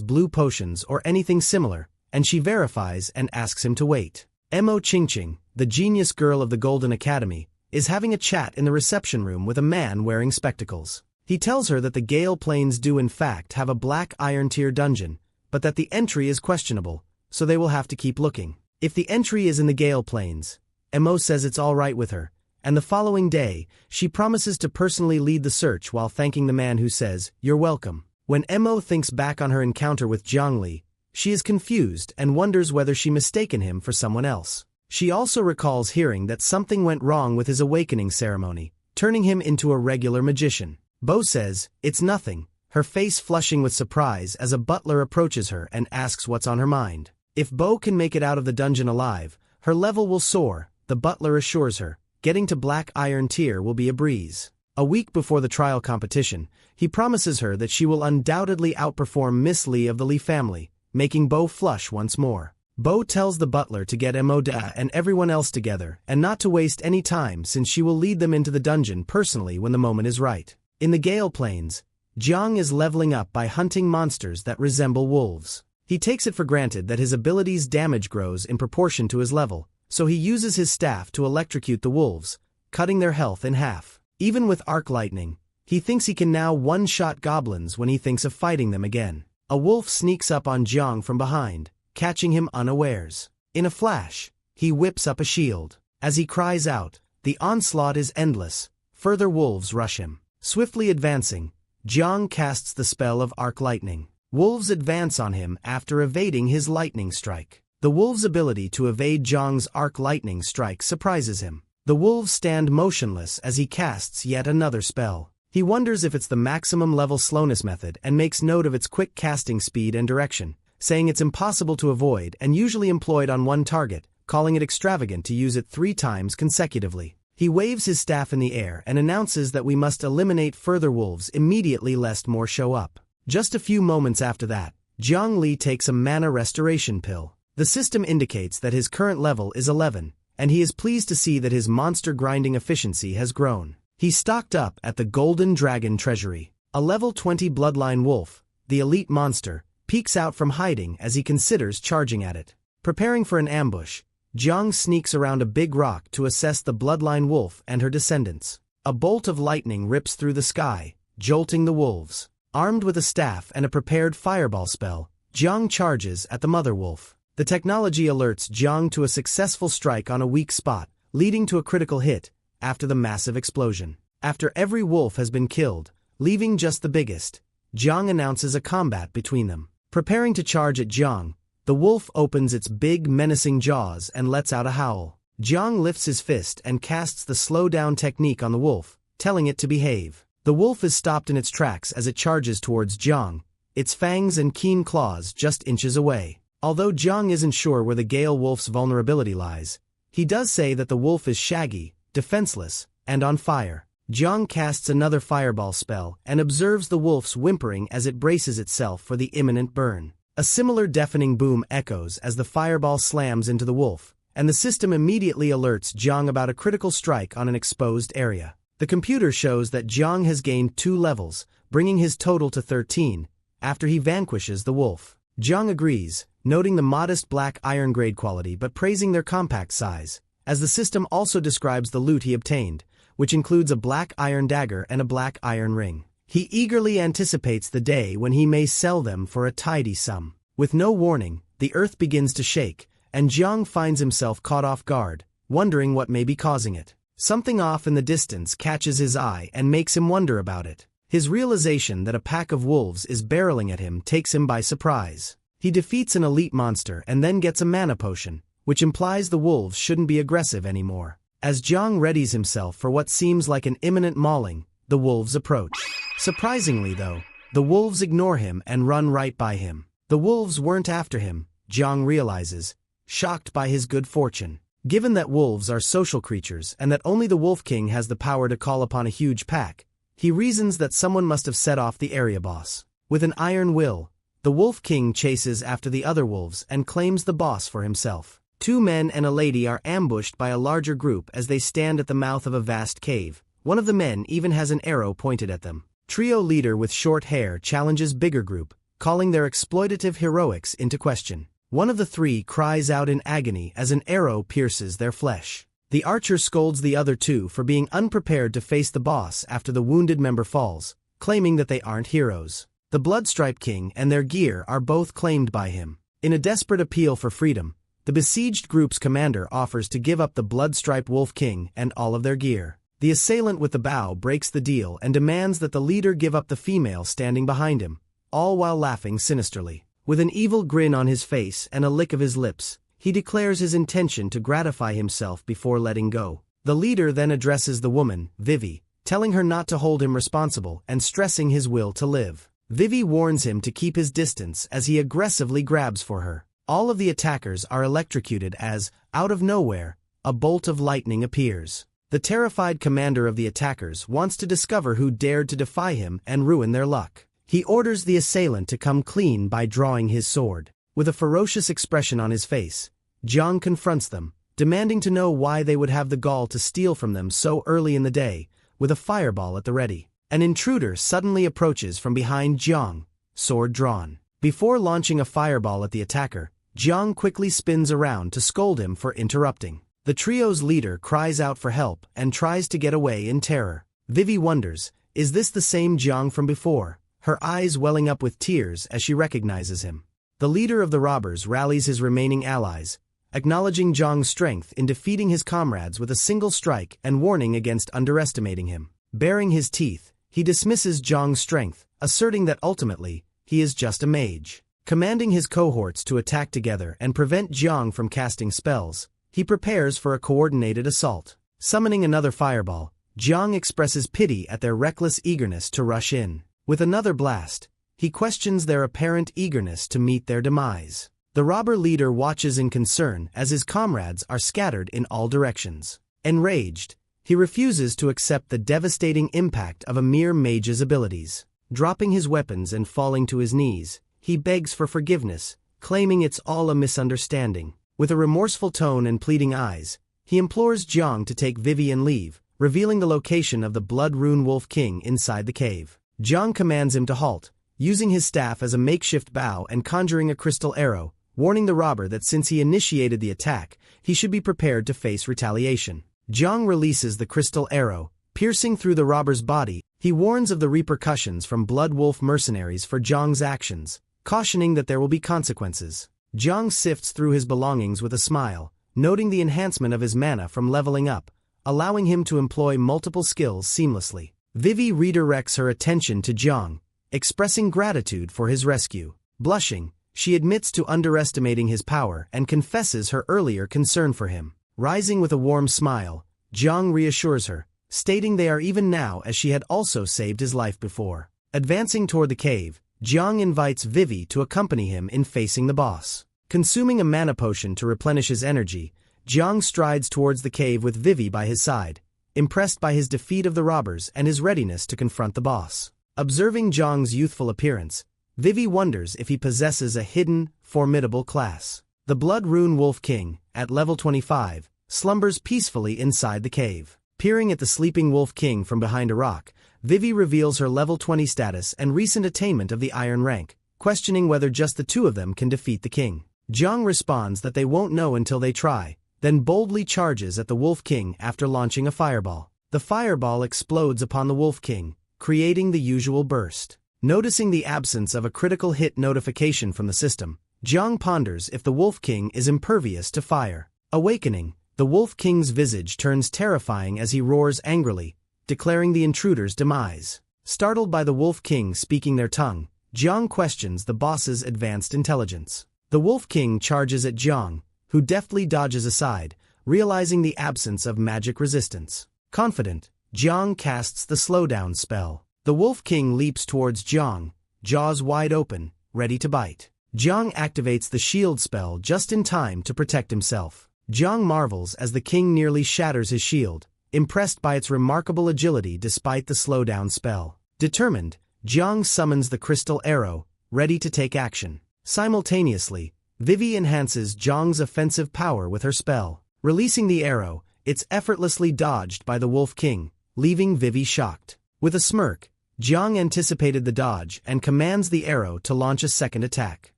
blue potions or anything similar, and she verifies and asks him to wait. Mo Qingqing, the genius girl of the Golden Academy, is having a chat in the reception room with a man wearing spectacles. He tells her that the Gale Plains do in fact have a black iron tier dungeon, but that the entry is questionable, so they will have to keep looking. If the entry is in the Gale Plains, Mo says it's all right with her, and the following day, she promises to personally lead the search while thanking the man who says, "You're welcome." When Mo thinks back on her encounter with Zhongli, she is confused and wonders whether she mistaken him for someone else. She also recalls hearing that something went wrong with his awakening ceremony, turning him into a regular magician. Bo says, "It's nothing," her face flushing with surprise as a butler approaches her and asks what's on her mind. If Bo can make it out of the dungeon alive, her level will soar, the butler assures her. Getting to Black Iron Tier will be a breeze. A week before the trial competition, he promises her that she will undoubtedly outperform Miss Lee of the Lee family, making Bo flush once more. Bo tells the butler to get Mo and everyone else together and not to waste any time since she will lead them into the dungeon personally when the moment is right. In the Gale Plains, Jiang is leveling up by hunting monsters that resemble wolves. He takes it for granted that his ability's damage grows in proportion to his level, so he uses his staff to electrocute the wolves, cutting their health in half. Even with arc lightning, he thinks he can now one-shot goblins when he thinks of fighting them again. A wolf sneaks up on Jiang from behind, catching him unawares. In a flash, he whips up a shield. As he cries out, the onslaught is endless. Further wolves rush him. Swiftly advancing, Jiang casts the spell of arc lightning. Wolves advance on him after evading his lightning strike. The wolves' ability to evade Jiang's arc lightning strike surprises him. The wolves stand motionless as he casts yet another spell. He wonders if it's the maximum level slowness method and makes note of its quick casting speed and direction, saying it's impossible to avoid and usually employed on one target, calling it extravagant to use it 3 times consecutively. He waves his staff in the air and announces that we must eliminate further wolves immediately lest more show up. Just a few moments after that, Jiang Li takes a mana restoration pill. The system indicates that his current level is 11, and he is pleased to see that his monster grinding efficiency has grown. He stocked up at the Golden Dragon Treasury. A level 20 bloodline wolf, the elite monster, peeks out from hiding as he considers charging at it. Preparing for an ambush, Jiang sneaks around a big rock to assess the bloodline wolf and her descendants. A bolt of lightning rips through the sky, jolting the wolves. Armed with a staff and a prepared fireball spell, Jiang charges at the mother wolf. The technology alerts Jiang to a successful strike on a weak spot, leading to a critical hit after the massive explosion. After every wolf has been killed, leaving just the biggest, Jiang announces a combat between them. Preparing to charge at Jiang, the wolf opens its big menacing jaws and lets out a howl. Jiang lifts his fist and casts the slow-down technique on the wolf, telling it to behave. The wolf is stopped in its tracks as it charges towards Jiang, its fangs and keen claws just inches away. Although Jiang isn't sure where the Gale Wolf's vulnerability lies, he does say that the wolf is shaggy, defenseless, and on fire. Jiang casts another fireball spell and observes the wolf's whimpering as it braces itself for the imminent burn. A similar deafening boom echoes as the fireball slams into the wolf, and the system immediately alerts Jiang about a critical strike on an exposed area. The computer shows that Jiang has gained 2 levels, bringing his total to 13, after he vanquishes the wolf. Jiang agrees, noting the modest black iron grade quality but praising their compact size, as the system also describes the loot he obtained, which includes a black iron dagger and a black iron ring. He eagerly anticipates the day when he may sell them for a tidy sum. With no warning, the earth begins to shake, and Jiang finds himself caught off guard, wondering what may be causing it. Something off in the distance catches his eye and makes him wonder about it. His realization that a pack of wolves is barreling at him takes him by surprise. He defeats an elite monster and then gets a mana potion, which implies the wolves shouldn't be aggressive anymore. As Jiang readies himself for what seems like an imminent mauling, the wolves approach. Surprisingly though, the wolves ignore him and run right by him. The wolves weren't after him, Jiang realizes, shocked by his good fortune. Given that wolves are social creatures and that only the Wolf King has the power to call upon a huge pack, he reasons that someone must have set off the area boss. With an iron will, the Wolf King chases after the other wolves and claims the boss for himself. Two men and a lady are ambushed by a larger group as they stand at the mouth of a vast cave. One of the men even has an arrow pointed at them. Trio leader with short hair challenges bigger group, calling their exploitative heroics into question. One of the three cries out in agony as an arrow pierces their flesh. The archer scolds the other two for being unprepared to face the boss after the wounded member falls, claiming that they aren't heroes. The Bloodstripe King and their gear are both claimed by him. In a desperate appeal for freedom, the besieged group's commander offers to give up the Bloodstripe Wolf King and all of their gear. The assailant with the bow breaks the deal and demands that the leader give up the female standing behind him, all while laughing sinisterly. With an evil grin on his face and a lick of his lips, he declares his intention to gratify himself before letting go. The leader then addresses the woman, Vivi, telling her not to hold him responsible and stressing his will to live. Vivi warns him to keep his distance as he aggressively grabs for her. All of the attackers are electrocuted as, out of nowhere, a bolt of lightning appears. The terrified commander of the attackers wants to discover who dared to defy him and ruin their luck. He orders the assailant to come clean by drawing his sword. With a ferocious expression on his face, Jiang confronts them, demanding to know why they would have the gall to steal from them so early in the day, with a fireball at the ready. An intruder suddenly approaches from behind Jiang, sword drawn. Before launching a fireball at the attacker, Jiang quickly spins around to scold him for interrupting. The trio's leader cries out for help and tries to get away in terror. Vivi wonders, is this the same Jiang from before? Her eyes welling up with tears as she recognizes him. The leader of the robbers rallies his remaining allies, acknowledging Jiang's strength in defeating his comrades with a single strike and warning against underestimating him. Baring his teeth, he dismisses Jiang's strength, asserting that ultimately, he is just a mage. Commanding his cohorts to attack together and prevent Jiang from casting spells, he prepares for a coordinated assault. Summoning another fireball, Jiang expresses pity at their reckless eagerness to rush in. With another blast, he questions their apparent eagerness to meet their demise. The robber leader watches in concern as his comrades are scattered in all directions. Enraged, he refuses to accept the devastating impact of a mere mage's abilities. Dropping his weapons and falling to his knees, he begs for forgiveness, claiming it's all a misunderstanding. With a remorseful tone and pleading eyes, he implores Jiang to take Vivi and leave, revealing the location of the Blood Rune Wolf King inside the cave. Jiang commands him to halt, using his staff as a makeshift bow and conjuring a crystal arrow, warning the robber that since he initiated the attack, he should be prepared to face retaliation. Jiang releases the crystal arrow, piercing through the robber's body. He warns of the repercussions from Blood Wolf mercenaries for Jiang's actions, cautioning that there will be consequences. Jiang sifts through his belongings with a smile, noting the enhancement of his mana from leveling up, allowing him to employ multiple skills seamlessly. Vivi redirects her attention to Jiang, expressing gratitude for his rescue. Blushing, she admits to underestimating his power and confesses her earlier concern for him. Rising with a warm smile, Jiang reassures her, stating they are even now as she had also saved his life before. Advancing toward the cave, Jiang invites Vivi to accompany him in facing the boss. Consuming a mana potion to replenish his energy, Jiang strides towards the cave with Vivi by his side, impressed by his defeat of the robbers and his readiness to confront the boss. Observing Jiang's youthful appearance, Vivi wonders if he possesses a hidden, formidable class. The Blood Rune Wolf King, at level 25, slumbers peacefully inside the cave. Peering at the sleeping Wolf King from behind a rock, Vivi reveals her level 20 status and recent attainment of the Iron rank, questioning whether just the two of them can defeat the king. Jiang responds that they won't know until they try, then boldly charges at the Wolf King after launching a fireball. The fireball explodes upon the Wolf King, creating the usual burst. Noticing the absence of a critical hit notification from the system, Jiang ponders if the Wolf King is impervious to fire. Awakening, the Wolf King's visage turns terrifying as he roars angrily, declaring the intruder's demise. Startled by the Wolf King speaking their tongue, Jiang questions the boss's advanced intelligence. The Wolf King charges at Jiang, who deftly dodges aside, realizing the absence of magic resistance. Confident, Jiang casts the slowdown spell. The Wolf King leaps towards Jiang, jaws wide open, ready to bite. Jiang activates the shield spell just in time to protect himself. Jiang marvels as the king nearly shatters his shield, impressed by its remarkable agility despite the slowdown spell. Determined, Jiang summons the crystal arrow, ready to take action. Simultaneously, Vivi enhances Jiang's offensive power with her spell. Releasing the arrow, it's effortlessly dodged by the Wolf King, leaving Vivi shocked. With a smirk, Jiang anticipated the dodge and commands the arrow to launch a second attack.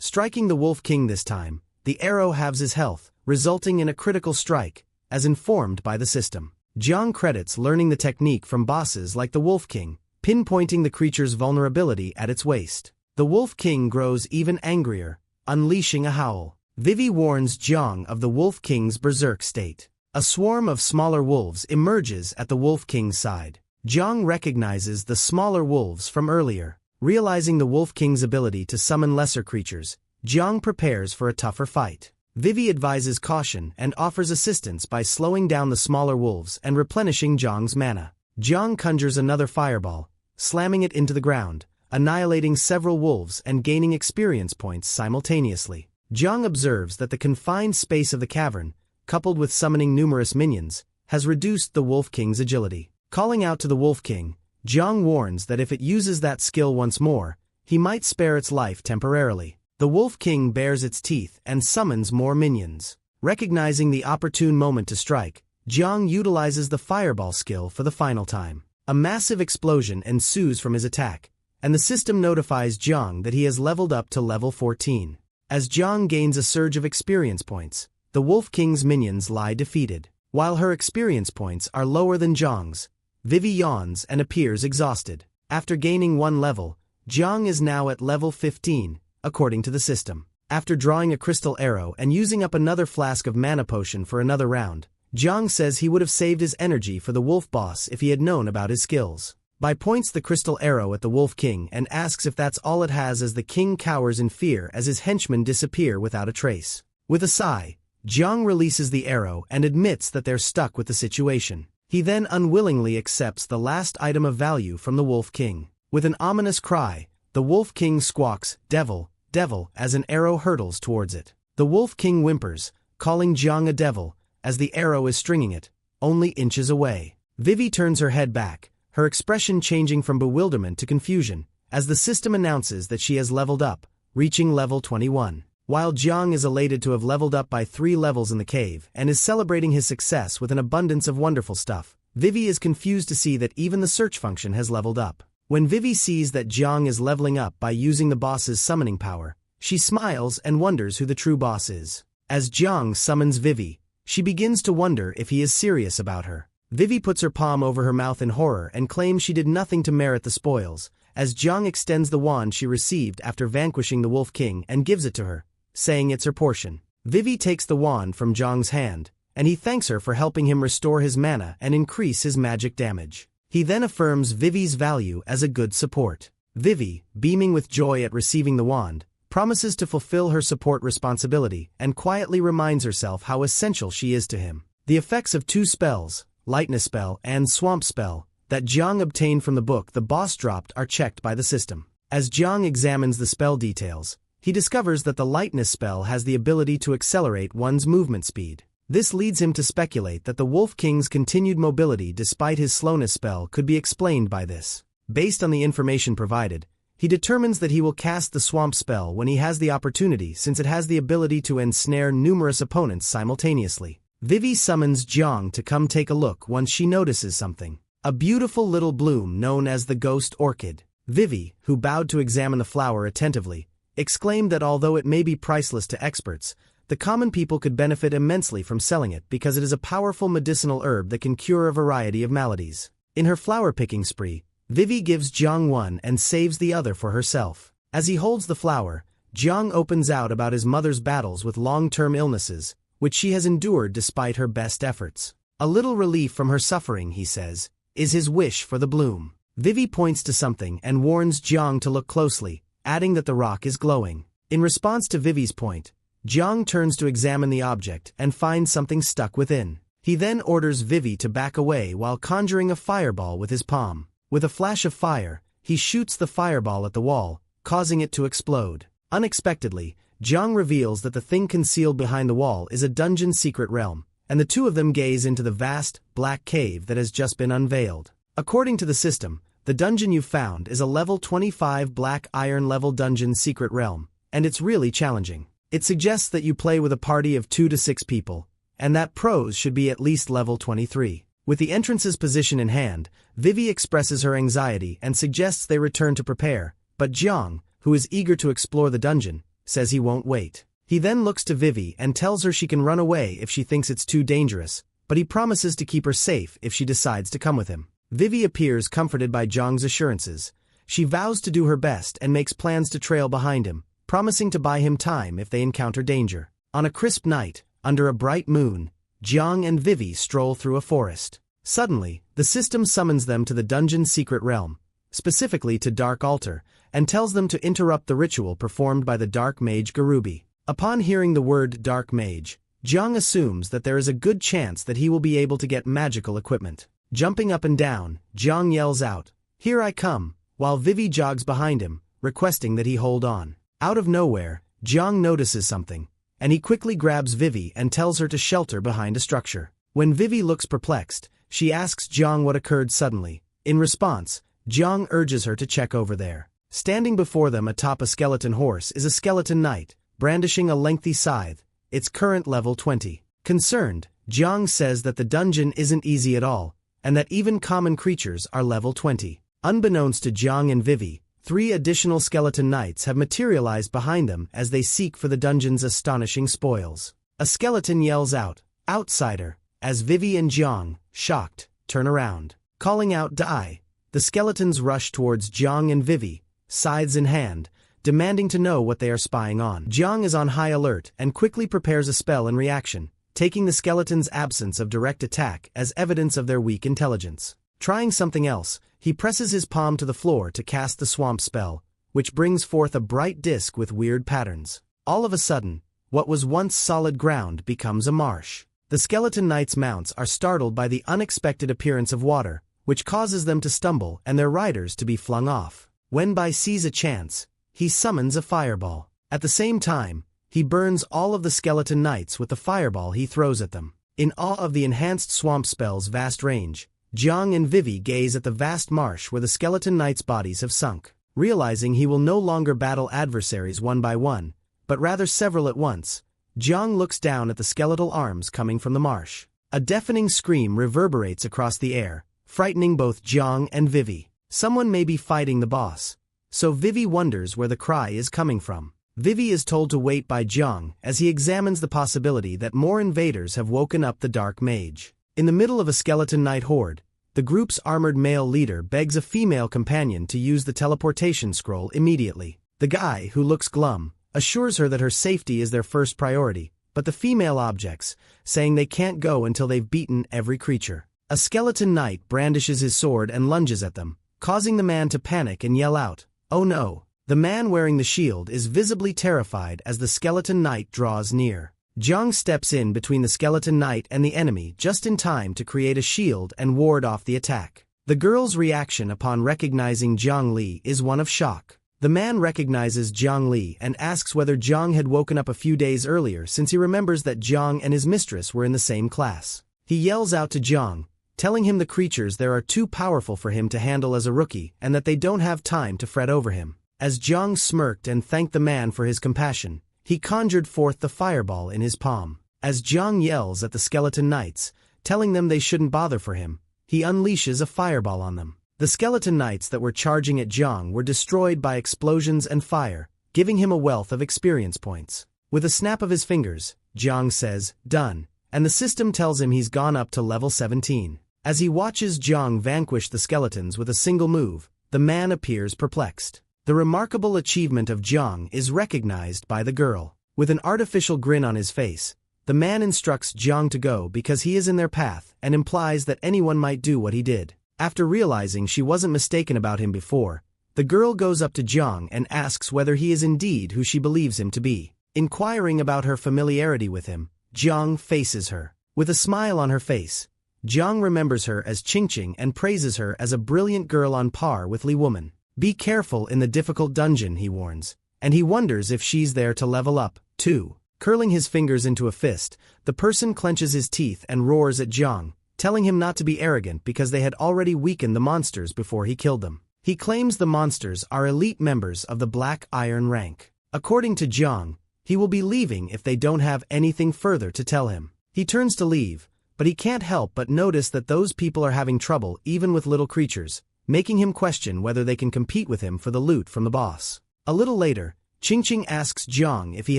Striking the Wolf King this time, the arrow halves his health, resulting in a critical strike, as informed by the system. Jiang credits learning the technique from bosses like the Wolf King, pinpointing the creature's vulnerability at its waist. The Wolf King grows even angrier, unleashing a howl. Vivi warns Jiang of the Wolf King's berserk state. A swarm of smaller wolves emerges at the Wolf King's side. Jiang recognizes the smaller wolves from earlier. Realizing the Wolf King's ability to summon lesser creatures, Jiang prepares for a tougher fight. Vivi advises caution and offers assistance by slowing down the smaller wolves and replenishing Jiang's mana. Jiang conjures another fireball, slamming it into the ground, annihilating several wolves and gaining experience points simultaneously. Jiang observes that the confined space of the cavern, coupled with summoning numerous minions, has reduced the Wolf King's agility. Calling out to the Wolf King, Jiang warns that if it uses that skill once more, he might spare its life temporarily. The Wolf King bares its teeth and summons more minions. Recognizing the opportune moment to strike, Jiang utilizes the fireball skill for the final time. A massive explosion ensues from his attack, and the system notifies Jiang that he has leveled up to level 14. As Jiang gains a surge of experience points, the Wolf King's minions lie defeated. While her experience points are lower than Jiang's, Vivi yawns and appears exhausted. After gaining one level, Jiang is now at level 15, according to the system. After drawing a crystal arrow and using up another flask of mana potion for another round, Jiang says he would have saved his energy for the wolf boss if he had known about his skills. Bai points the crystal arrow at the Wolf King and asks if that's all it has as the king cowers in fear as his henchmen disappear without a trace. With a sigh, Jiang releases the arrow and admits that they're stuck with the situation. He then unwillingly accepts the last item of value from the Wolf King. With an ominous cry, the Wolf King squawks, "Devil, devil," as an arrow hurtles towards it. The Wolf King whimpers, calling Jiang a devil, as the arrow is stringing it, only inches away. Vivi turns her head back, her expression changing from bewilderment to confusion, as the system announces that she has leveled up, reaching level 21. While Jiang is elated to have leveled up by 3 levels in the cave and is celebrating his success with an abundance of wonderful stuff, Vivi is confused to see that even the search function has leveled up. When Vivi sees that Jiang is leveling up by using the boss's summoning power, she smiles and wonders who the true boss is. As Jiang summons Vivi, she begins to wonder if he is serious about her. Vivi puts her palm over her mouth in horror and claims she did nothing to merit the spoils, as Jiang extends the wand she received after vanquishing the Wolf King and gives it to her, saying it's her portion. Vivi takes the wand from Jiang's hand, and he thanks her for helping him restore his mana and increase his magic damage. He then affirms Vivi's value as a good support. Vivi, beaming with joy at receiving the wand, promises to fulfill her support responsibility and quietly reminds herself how essential she is to him. The effects of 2 spells, Lightness Spell and Swamp Spell, that Jiang obtained from the book the boss dropped are checked by the system. As Jiang examines the spell details, he discovers that the Lightness Spell has the ability to accelerate one's movement speed. This leads him to speculate that the Wolf King's continued mobility despite his slowness spell could be explained by this. Based on the information provided, he determines that he will cast the Swamp Spell when he has the opportunity since it has the ability to ensnare numerous opponents simultaneously. Vivi summons Jiang to come take a look once she notices something. A beautiful little bloom known as the Ghost Orchid. Vivi, who bowed to examine the flower attentively, exclaimed that although it may be priceless to experts, the common people could benefit immensely from selling it because it is a powerful medicinal herb that can cure a variety of maladies. In her flower-picking spree, Vivi gives Jiang one and saves the other for herself. As he holds the flower, Jiang opens out about his mother's battles with long-term illnesses, which she has endured despite her best efforts. A little relief from her suffering, he says, is his wish for the bloom. Vivi points to something and warns Jiang to look closely, adding that the rock is glowing. In response to Vivi's point, Jiang turns to examine the object and finds something stuck within. He then orders Vivi to back away while conjuring a fireball with his palm. With a flash of fire, he shoots the fireball at the wall, causing it to explode. Unexpectedly, Jiang reveals that the thing concealed behind the wall is a dungeon secret realm, and the two of them gaze into the vast, black cave that has just been unveiled. According to the system, the dungeon you found is a level 25 black iron level dungeon secret realm, and it's really challenging. It suggests that you play with a party of 2 to 6 people, and that pros should be at least level 23. With the entrance's position in hand, Vivi expresses her anxiety and suggests they return to prepare, but Jiang, who is eager to explore the dungeon, says he won't wait. He then looks to Vivi and tells her she can run away if she thinks it's too dangerous, but he promises to keep her safe if she decides to come with him. Vivi appears comforted by Jiang's assurances. She vows to do her best and makes plans to trail behind him, promising to buy him time if they encounter danger. On a crisp night, under a bright moon, Jiang and Vivi stroll through a forest. Suddenly, the system summons them to the dungeon's secret realm, specifically to Dark Altar, and tells them to interrupt the ritual performed by the Dark Mage Garubi. Upon hearing the word Dark Mage, Jiang assumes that there is a good chance that he will be able to get magical equipment. Jumping up and down, Jiang yells out, "Here I come," while Vivi jogs behind him, requesting that he hold on. Out of nowhere, Jiang notices something, and he quickly grabs Vivi and tells her to shelter behind a structure. When Vivi looks perplexed, she asks Jiang what occurred suddenly. In response, Jiang urges her to check over there. Standing before them atop a skeleton horse is a skeleton knight, brandishing a lengthy scythe, its current level 20. Concerned, Jiang says that the dungeon isn't easy at all, and that even common creatures are level 20. Unbeknownst to Jiang and Vivi, 3 additional skeleton knights have materialized behind them as they seek for the dungeon's astonishing spoils. A skeleton yells out, "Outsider," as Vivi and Jiang, shocked, turn around. Calling out "Die!" the skeletons rush towards Jiang and Vivi, scythes in hand, demanding to know what they are spying on. Jiang is on high alert and quickly prepares a spell in reaction, taking the skeletons' absence of direct attack as evidence of their weak intelligence. Trying something else, he presses his palm to the floor to cast the swamp spell, which brings forth a bright disc with weird patterns. All of a sudden, what was once solid ground becomes a marsh. The skeleton knights' mounts are startled by the unexpected appearance of water, which causes them to stumble and their riders to be flung off. Wenbai sees a chance. He summons a fireball. At the same time, he burns all of the skeleton knights with the fireball he throws at them. In awe of the enhanced swamp spell's vast range, Jiang and Vivi gaze at the vast marsh where the skeleton knights' bodies have sunk. Realizing he will no longer battle adversaries one by one, but rather several at once, Jiang looks down at the skeletal arms coming from the marsh. A deafening scream reverberates across the air, frightening both Jiang and Vivi. Someone may be fighting the boss, so Vivi wonders where the cry is coming from. Vivi is told to wait by Jiang as he examines the possibility that more invaders have woken up the Dark Mage. In the middle of a skeleton knight horde, the group's armored male leader begs a female companion to use the teleportation scroll immediately. The guy, who looks glum, assures her that her safety is their first priority, but the female objects, saying they can't go until they've beaten every creature. A skeleton knight brandishes his sword and lunges at them, causing the man to panic and yell out, "Oh no!" The man wearing the shield is visibly terrified as the skeleton knight draws near. Jiang steps in between the skeleton knight and the enemy just in time to create a shield and ward off the attack. The girl's reaction upon recognizing Jiang Li is one of shock. The man recognizes Jiang Li and asks whether Jiang had woken up a few days earlier since he remembers that Jiang and his mistress were in the same class. He yells out to Jiang, telling him the creatures there are too powerful for him to handle as a rookie and that they don't have time to fret over him. As Jiang smirked and thanked the man for his compassion, he conjured forth the fireball in his palm. As Jiang yells at the skeleton knights, telling them they shouldn't bother for him, he unleashes a fireball on them. The skeleton knights that were charging at Jiang were destroyed by explosions and fire, giving him a wealth of experience points. With a snap of his fingers, Jiang says, "Done," and the system tells him he's gone up to level 17. As he watches Jiang vanquish the skeletons with a single move, the man appears perplexed. The remarkable achievement of Jiang is recognized by the girl. With an artificial grin on his face, the man instructs Jiang to go because he is in their path and implies that anyone might do what he did. After realizing she wasn't mistaken about him before, the girl goes up to Jiang and asks whether he is indeed who she believes him to be. Inquiring about her familiarity with him, Jiang faces her. With a smile on her face, Jiang remembers her as Qingqing and praises her as a brilliant girl on par with Li Woman. Be careful in the difficult dungeon, he warns, and he wonders if she's there to level up, too. Curling his fingers into a fist, the person clenches his teeth and roars at Jiang, telling him not to be arrogant because they had already weakened the monsters before he killed them. He claims the monsters are elite members of the Black Iron rank. According to Jiang, He will be leaving if they don't have anything further to tell him. He turns to leave, but he can't help but notice that those people are having trouble even with little creatures, making him question whether they can compete with him for the loot from the boss. A little later, Qingqing asks Jiang if he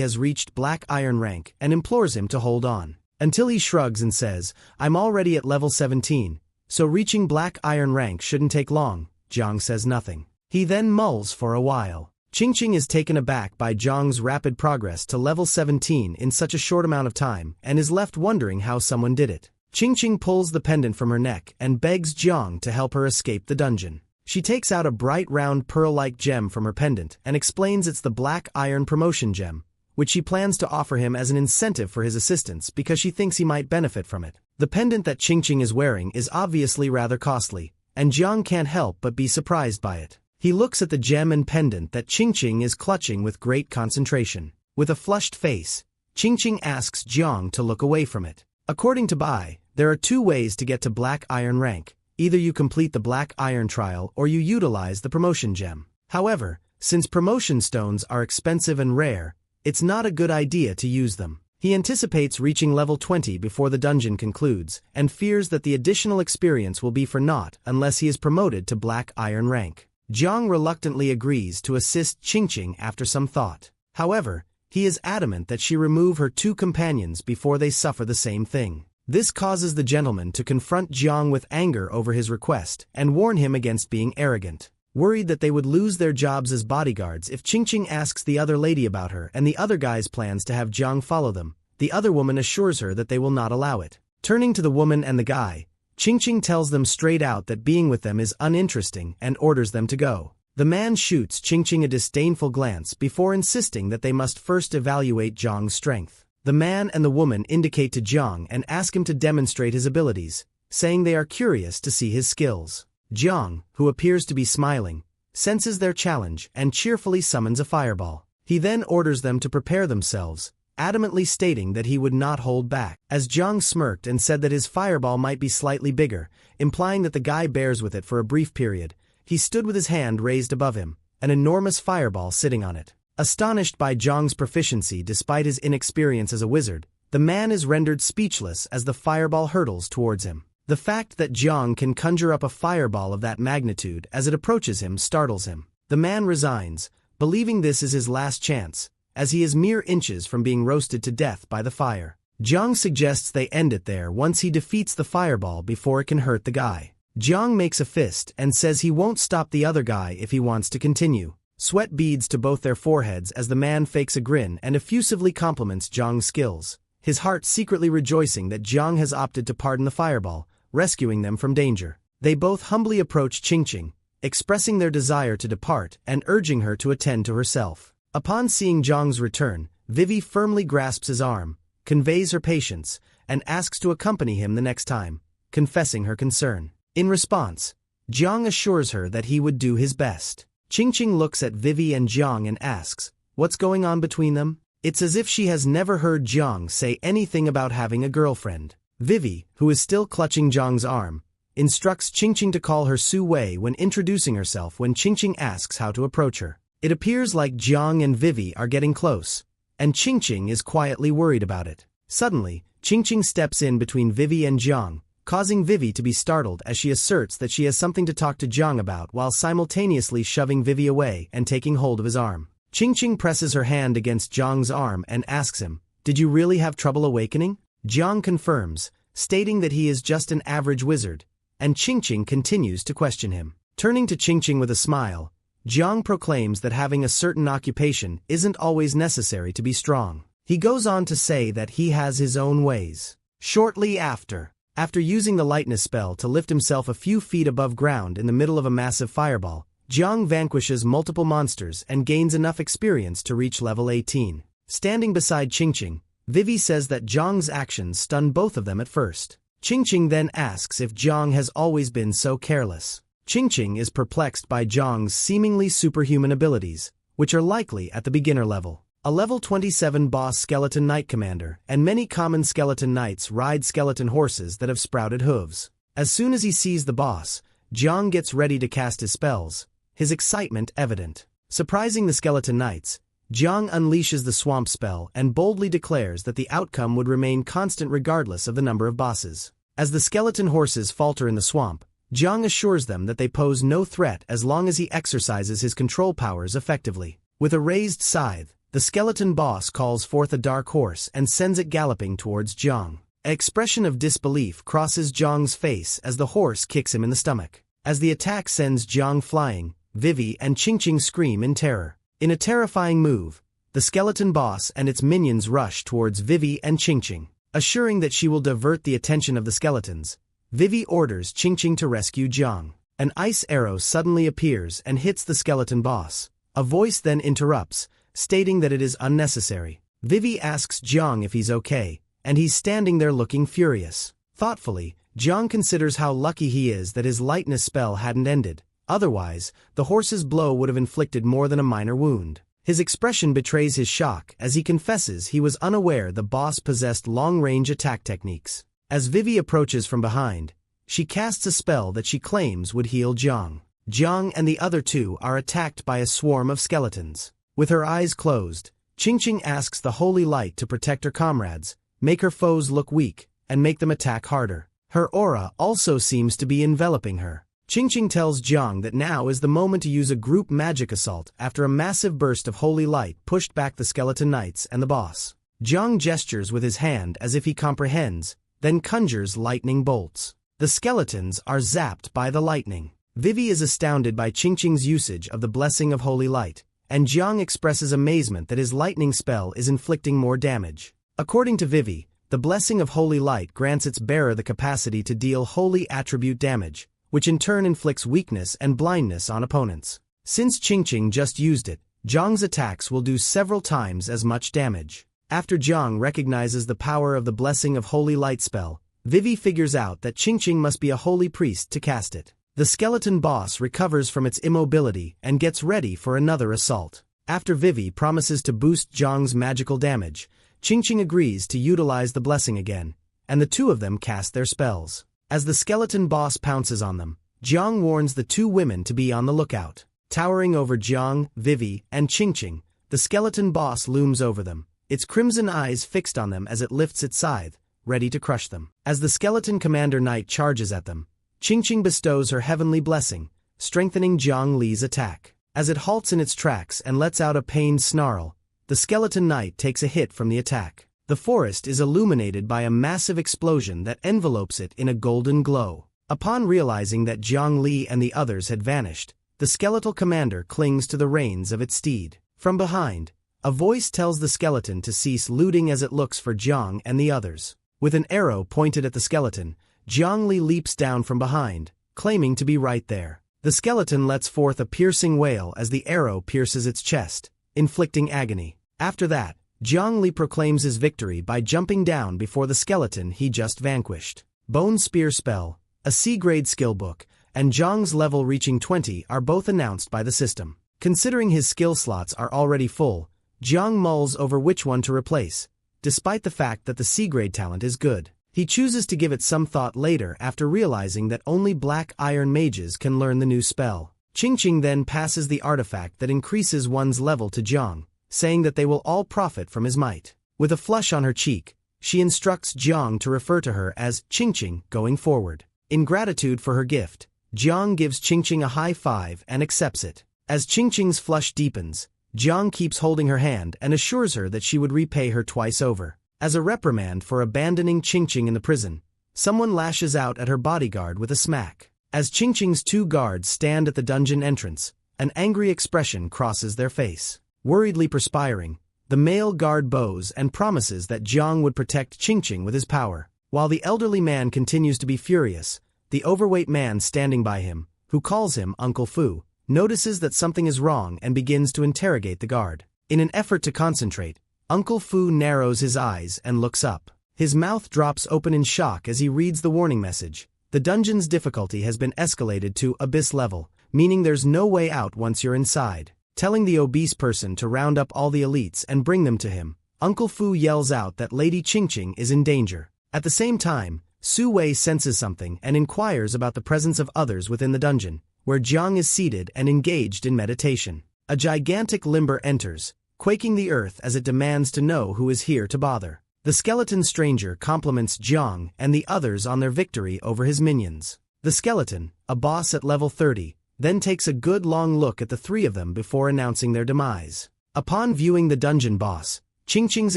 has reached Black Iron rank and implores him to hold on. Until he shrugs and says, "I'm already at level 17, so reaching Black Iron rank shouldn't take long." Jiang says nothing. He then mulls for a while. Qingqing is taken aback by Jiang's rapid progress to level 17 in such a short amount of time and is left wondering how someone did it. Qingqing pulls the pendant from her neck and begs Jiang to help her escape the dungeon. She takes out a bright round pearl-like gem from her pendant and explains it's the Black Iron promotion gem, which she plans to offer him as an incentive for his assistance because she thinks he might benefit from it. The pendant that Qingqing is wearing is obviously rather costly, and Jiang can't help but be surprised by it. He looks at the gem and pendant that Qingqing is clutching with great concentration. With a flushed face, Qingqing asks Jiang to look away from it. According to Bai, there are two ways to get to Black Iron rank. Either you complete the Black Iron trial or you utilize the promotion gem. However, since promotion stones are expensive and rare, it's not a good idea to use them. He anticipates reaching level 20 before the dungeon concludes, and fears that the additional experience will be for naught unless he is promoted to Black Iron rank. Jiang reluctantly agrees to assist Qingqing after some thought. However, he is adamant that she remove her two companions before they suffer the same thing. This causes the gentleman to confront Jiang with anger over his request and warn him against being arrogant. Worried that they would lose their jobs as bodyguards if Qingqing asks the other lady about her and the other guy's plans to have Jiang follow them, the other woman assures her that they will not allow it. Turning to the woman and the guy, Qingqing tells them straight out that being with them is uninteresting and orders them to go. The man shoots Qingqing a disdainful glance before insisting that they must first evaluate Jiang's strength. The man and the woman indicate to Jiang and ask him to demonstrate his abilities, saying they are curious to see his skills. Jiang, who appears to be smiling, senses their challenge and cheerfully summons a fireball. He then orders them to prepare themselves, adamantly stating that he would not hold back. As Jiang smirked and said that his fireball might be slightly bigger, implying that the guy bears with it for a brief period, he stood with his hand raised above him, an enormous fireball sitting on it. Astonished by Jiang's proficiency despite his inexperience as a wizard, the man is rendered speechless as the fireball hurtles towards him. The fact that Jiang can conjure up a fireball of that magnitude as it approaches him startles him. The man resigns, believing this is his last chance, as he is mere inches from being roasted to death by the fire. Jiang suggests they end it there once he defeats the fireball before it can hurt the guy. Jiang makes a fist and says he won't stop the other guy if he wants to continue. Sweat beads to both their foreheads as the man fakes a grin and effusively compliments Jiang's skills, his heart secretly rejoicing that Jiang has opted to pardon the fireball, rescuing them from danger. They both humbly approach Qingqing, expressing their desire to depart and urging her to attend to herself. Upon seeing Jiang's return, Vivi firmly grasps his arm, conveys her patience, and asks to accompany him the next time, confessing her concern. In response, Jiang assures her that he would do his best. Qingqing looks at Vivi and Jiang and asks, "What's going on between them?" It's as if she has never heard Jiang say anything about having a girlfriend. Vivi, who is still clutching Jiang's arm, instructs Qingqing to call her Su Wei when introducing herself when Qingqing asks how to approach her. It appears like Jiang and Vivi are getting close, and Qingqing is quietly worried about it. Suddenly, Qingqing steps in between Vivi and Jiang, causing Vivi to be startled as she asserts that she has something to talk to Jiang about while simultaneously shoving Vivi away and taking hold of his arm. Qingqing presses her hand against Jiang's arm and asks him, "Did you really have trouble awakening?" Jiang confirms, stating that he is just an average wizard, and Qingqing continues to question him. Turning to Qingqing with a smile, Jiang proclaims that having a certain occupation isn't always necessary to be strong. He goes on to say that he has his own ways. Shortly after using the lightness spell to lift himself a few feet above ground in the middle of a massive fireball, Jiang vanquishes multiple monsters and gains enough experience to reach level 18. Standing beside Qingqing, Vivi says that Jiang's actions stun both of them at first. Qingqing then asks if Jiang has always been so careless. Qingqing is perplexed by Jiang's seemingly superhuman abilities, which are likely at the beginner level. A level 27 boss skeleton knight commander and many common skeleton knights ride skeleton horses that have sprouted hooves. As soon as he sees the boss, Jiang gets ready to cast his spells, his excitement evident. Surprising the skeleton knights, Jiang unleashes the swamp spell and boldly declares that the outcome would remain constant regardless of the number of bosses. As the skeleton horses falter in the swamp, Jiang assures them that they pose no threat as long as he exercises his control powers effectively. With a raised scythe, the skeleton boss calls forth a dark horse and sends it galloping towards Jiang. An expression of disbelief crosses Jiang's face as the horse kicks him in the stomach. As the attack sends Jiang flying, Vivi and Qingqing scream in terror. In a terrifying move, the skeleton boss and its minions rush towards Vivi and Qingqing. Assuring that she will divert the attention of the skeletons, Vivi orders Qingqing to rescue Jiang. An ice arrow suddenly appears and hits the skeleton boss. A voice then interrupts, stating that it is unnecessary. Vivi asks Jiang if he's okay, and he's standing there looking furious. Thoughtfully, Jiang considers how lucky he is that his lightness spell hadn't ended. Otherwise, the horse's blow would have inflicted more than a minor wound. His expression betrays his shock as he confesses he was unaware the boss possessed long-range attack techniques. As Vivi approaches from behind, she casts a spell that she claims would heal Jiang. Jiang and the other two are attacked by a swarm of skeletons. With her eyes closed, Qingqing asks the holy light to protect her comrades, make her foes look weak, and make them attack harder. Her aura also seems to be enveloping her. Qingqing tells Jiang that now is the moment to use a group magic assault after a massive burst of holy light pushed back the skeleton knights and the boss. Jiang gestures with his hand as if he comprehends, then conjures lightning bolts. The skeletons are zapped by the lightning. Vivi is astounded by Qingqing's usage of the blessing of holy light, and Jiang expresses amazement that his lightning spell is inflicting more damage. According to Vivi, the blessing of holy light grants its bearer the capacity to deal holy attribute damage, which in turn inflicts weakness and blindness on opponents. Since Qingqing just used it, Jiang's attacks will do several times as much damage. After Jiang recognizes the power of the blessing of holy light spell, Vivi figures out that Qingqing must be a holy priest to cast it. The skeleton boss recovers from its immobility and gets ready for another assault. After Vivi promises to boost Jiang's magical damage, Qingqing agrees to utilize the blessing again, and the two of them cast their spells. As the skeleton boss pounces on them, Jiang warns the two women to be on the lookout. Towering over Jiang, Vivi, and Qingqing, the skeleton boss looms over them, its crimson eyes fixed on them as it lifts its scythe, ready to crush them. As the skeleton commander knight charges at them, Qingqing bestows her heavenly blessing, strengthening Jiang Li's attack. As it halts in its tracks and lets out a pained snarl, the skeleton knight takes a hit from the attack. The forest is illuminated by a massive explosion that envelopes it in a golden glow. Upon realizing that Jiang Li and the others had vanished, the skeletal commander clings to the reins of its steed. From behind, a voice tells the skeleton to cease looting as it looks for Jiang and the others. With an arrow pointed at the skeleton, Jiang Li leaps down from behind, claiming to be right there. The skeleton lets forth a piercing wail as the arrow pierces its chest, inflicting agony. After that, Jiang Li proclaims his victory by jumping down before the skeleton he just vanquished. Bone Spear Spell, a C-grade skill book, and Jiang's level reaching 20 are both announced by the system. Considering his skill slots are already full, Jiang mulls over which one to replace, despite the fact that the C-grade talent is good. He chooses to give it some thought later after realizing that only black iron mages can learn the new spell. Qingqing then passes the artifact that increases one's level to Jiang, saying that they will all profit from his might. With a flush on her cheek, she instructs Jiang to refer to her as Qingqing going forward. In gratitude for her gift, Jiang gives Qingqing a high five and accepts it. As Qingqing's flush deepens, Jiang keeps holding her hand and assures her that she would repay her twice over. As a reprimand for abandoning Qingqing in the prison, someone lashes out at her bodyguard with a smack. As Qingqing's two guards stand at the dungeon entrance, an angry expression crosses their face. Worriedly perspiring, the male guard bows and promises that Jiang would protect Qingqing with his power. While the elderly man continues to be furious, the overweight man standing by him, who calls him Uncle Fu, notices that something is wrong and begins to interrogate the guard. In an effort to concentrate, Uncle Fu narrows his eyes and looks up. His mouth drops open in shock as he reads the warning message. The dungeon's difficulty has been escalated to abyss level, meaning there's no way out once you're inside. Telling the obese person to round up all the elites and bring them to him, Uncle Fu yells out that Lady Qingqing is in danger. At the same time, Su Wei senses something and inquires about the presence of others within the dungeon, where Jiang is seated and engaged in meditation. A gigantic limber enters, quaking the earth as it demands to know who is here to bother. The skeleton stranger compliments Jiang and the others on their victory over his minions. The skeleton, a boss at level 30, then takes a good long look at the three of them before announcing their demise. Upon viewing the dungeon boss, Qingqing's